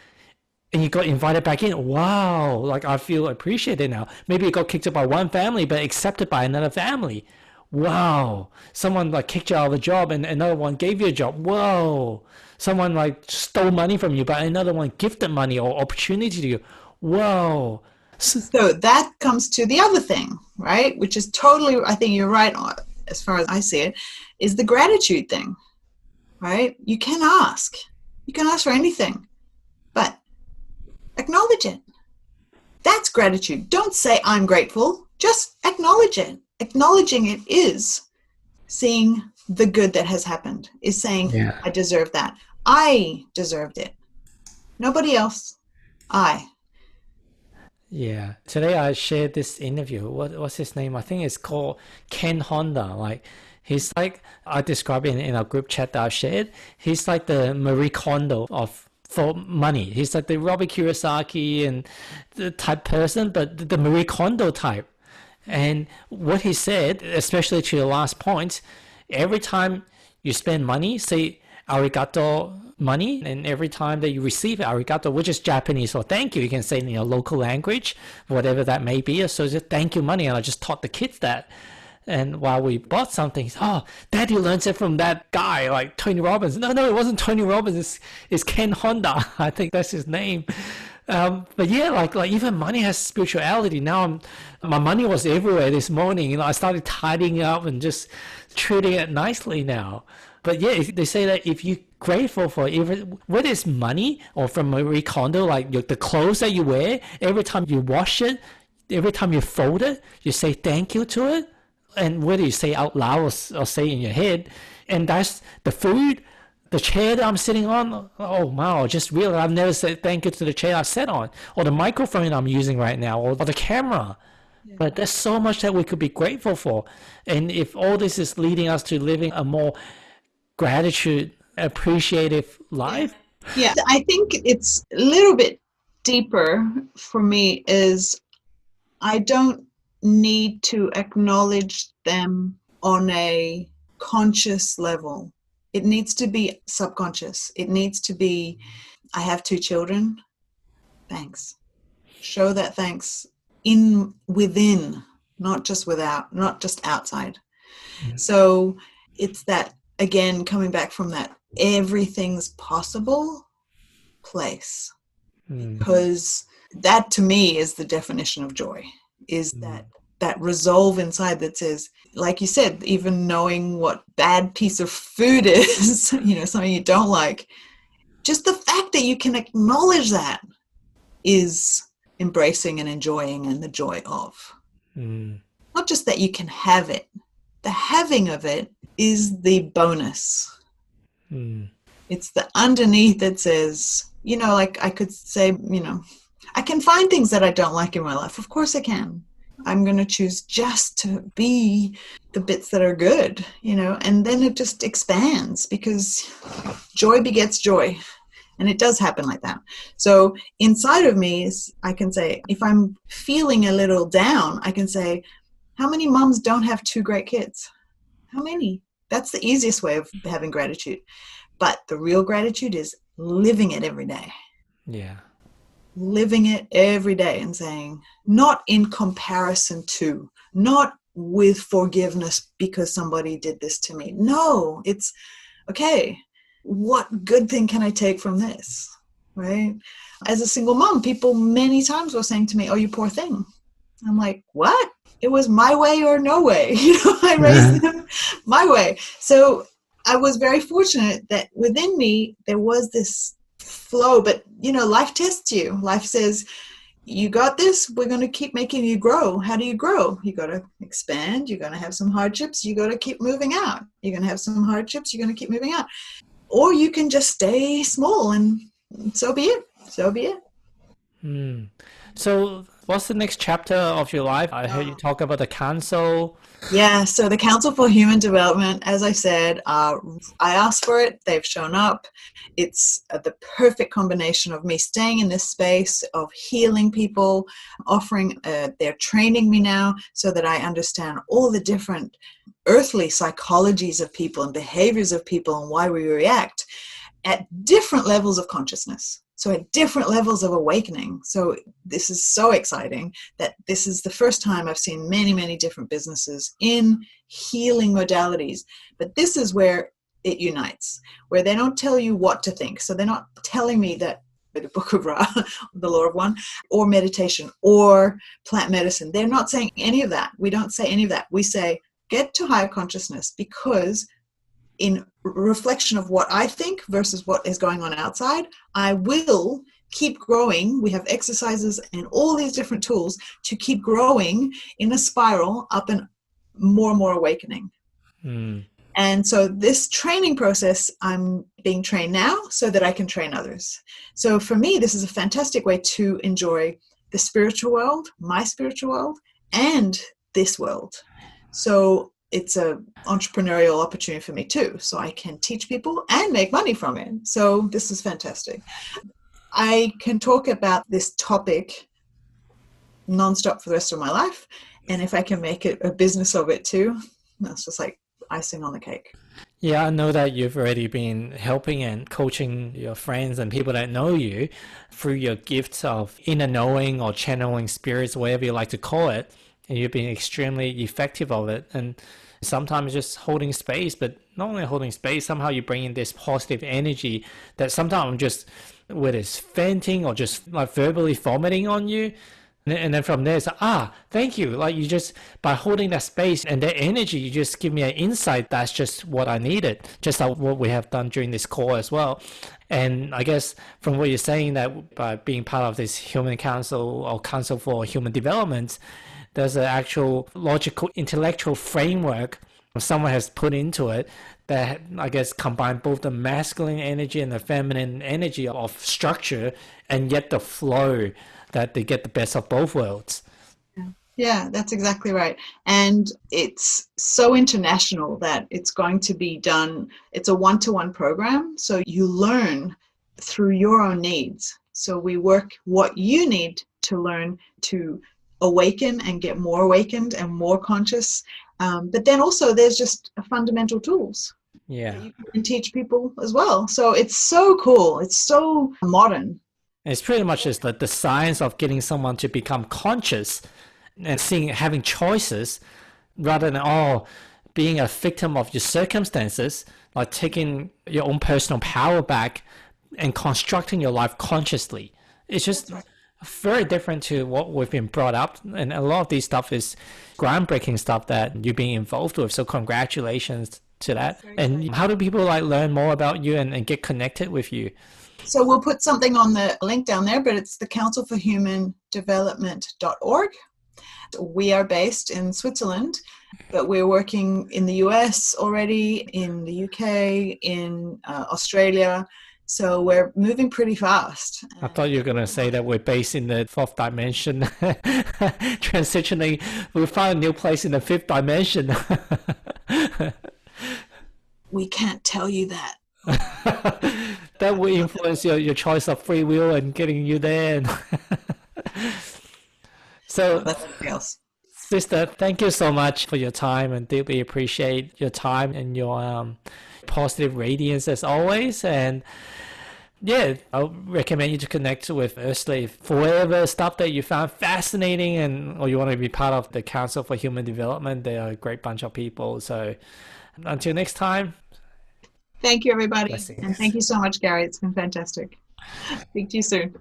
and you got invited back in, wow, like, I feel appreciated now. Maybe you got kicked out by one family, but accepted by another family. Wow. Someone like kicked you out of a job and another one gave you a job. Whoa. Someone like stole money from you, but another one gifted money or opportunity to you. Whoa. So that comes to the other thing, right? Which is totally, I think you're right on, as far as I see it, is the gratitude thing, right? You can ask. You can ask for anything, but acknowledge it. That's gratitude. Don't say, I'm grateful. Just acknowledge it. Acknowledging it is seeing the good that has happened, is saying, yeah, I deserve that. I deserved it. Nobody else. I. Yeah. Today I shared this interview. What's his name? I think it's called Ken Honda. Like, he's like, I describe it in our group chat that I shared. He's like the Marie Kondo for money. He's like the Robert Kiyosaki and the type person, but the Marie Kondo type. And what he said, especially to your last point, every time you spend money, say arigato money, and every time that you receive arigato, which is Japanese for thank you, you can say in your local language, whatever that may be. So just thank you money. And I just taught the kids that. And while we bought something, oh, Dad, you learned it from that guy, like Tony Robbins. No, it wasn't Tony Robbins. It's Ken Honda. I think that's his name. But yeah, like even money has spirituality. Now my money was everywhere this morning. You know, I started tidying up and just treating it nicely now. But yeah, they say that if you're grateful for even whether it's money or from Marie Kondo, like the clothes that you wear, every time you wash it, every time you fold it, you say thank you to it. and whether you say out loud or say in your head, and that's the food, the chair that I'm sitting on. Oh wow, just realized I've never said thank you to the chair I sat on, or the microphone I'm using right now, or the camera. Yeah. But there's so much that we could be grateful for. And if all this is leading us to living a more gratitude, appreciative life. Yeah, I think it's a little bit deeper for me is I don't need to acknowledge them on a conscious level. It needs to be subconscious. It needs to be, I have 2 children. Thanks. Show that thanks within, not just without, not just outside. Mm. So it's that, again, coming back from that everything's possible place. Because that to me is the definition of joy, is that resolve inside that says, like you said, even knowing what bad piece of food is, something you don't like, just the fact that you can acknowledge that is embracing and enjoying and the joy of. Not just that you can have it. The having of it is the bonus. It's the underneath that says, like I could say, I can find things that I don't like in my life. Of course I can. I'm going to choose just to be the bits that are good, and then it just expands because joy begets joy. And it does happen like that. So inside of me is, I can say, if I'm feeling a little down, I can say, how many moms don't have 2 great kids? How many? That's the easiest way of having gratitude. But the real gratitude is living it every day. Yeah. Living it every day and saying, not in comparison to, not with forgiveness because somebody did this to me. No, it's, okay, what good thing can I take from this, right? As a single mom, people many times were saying to me, oh, you poor thing. I'm like, what? It was my way or no way. I raised them my way. So I was very fortunate that within me, there was this flow, but life tests you. Life says, you got this, we're going to keep making you grow. How do you grow? You got to expand. You're going to have some hardships. You got to keep moving out. You're going to have some hardships. You're going to keep moving out. Or you can just stay small and so be it. So be it. So what's the next chapter of your life? I heard you talk about the council. Yeah, so the Council for Human Development, as I said, I asked for it. They've shown up. It's the perfect combination of me staying in this space of healing people, offering, they're training me now so that I understand all the different earthly psychologies of people and behaviors of people and why we react at different levels of consciousness. So at different levels of awakening. So this is so exciting that this is the first time I've seen many, many different businesses in healing modalities. But this is where it unites, where they don't tell you what to think. So they're not telling me that the Book of Ra, the Law of One, or meditation, or plant medicine. They're not saying any of that. We don't say any of that. We say, get to higher consciousness, because in reflection of what I think versus what is going on outside, I will keep growing. We have exercises and all these different tools to keep growing in a spiral up and more awakening. And so this training process, I'm being trained now so that I can train others. So for me, this is a fantastic way to enjoy the spiritual world, my spiritual world, and this world. So it's an entrepreneurial opportunity for me too. So I can teach people and make money from it. So this is fantastic. I can talk about this topic nonstop for the rest of my life. And if I can make it a business of it too, that's just like icing on the cake. Yeah, I know that you've already been helping and coaching your friends and people that know you through your gifts of inner knowing or channeling spirits, whatever you like to call it. And you've been extremely effective of it. And sometimes just holding space, but not only holding space, somehow you bring in this positive energy that sometimes I'm just, whether it's venting or just like verbally vomiting on you. And then from there, it's like, thank you. Like you just, by holding that space and that energy, you just give me an insight. That's just what I needed, just like what we have done during this call as well. And I guess from what you're saying, that by being part of this human council or council for human development, there's an actual logical, intellectual framework someone has put into it that, I guess, combine both the masculine energy and the feminine energy of structure, and yet the flow that they get the best of both worlds. Yeah, that's exactly right. And it's so international that it's going to be done. It's a one-to-one program. So you learn through your own needs. So we work what you need to learn to awaken and get more awakened and more conscious. But then also there's just fundamental tools that you can teach people as well. So it's so cool. It's so modern. It's pretty much just the science of getting someone to become conscious and having choices rather than being a victim of your circumstances, like taking your own personal power back and constructing your life consciously. It's just very different to what we've been brought up, and a lot of this stuff is groundbreaking stuff that you're being involved with, so congratulations to that. And how do people learn more about you and get connected with you? So we'll put something on the link down there, but it's the councilforhumandevelopment.org. We are based in Switzerland, but we're working in the US already, in the UK, in Australia. So we're moving pretty fast. I thought you were going to say that we're based in the fourth dimension. Transitioning, we found a new place in the fifth dimension. We can't tell you that. That will influence your choice of free will and getting you there. So, that's something else. Sister, thank you so much for your time, and deeply appreciate your time and your positive radiance as always. And yeah, I recommend you to connect with Ursula for whatever stuff that you found fascinating, or you want to be part of the Council for Human Development. They are a great bunch of people. So until next time. Thank you, everybody. Blessings. And thank you so much, Gary. It's been fantastic. Speak to you soon.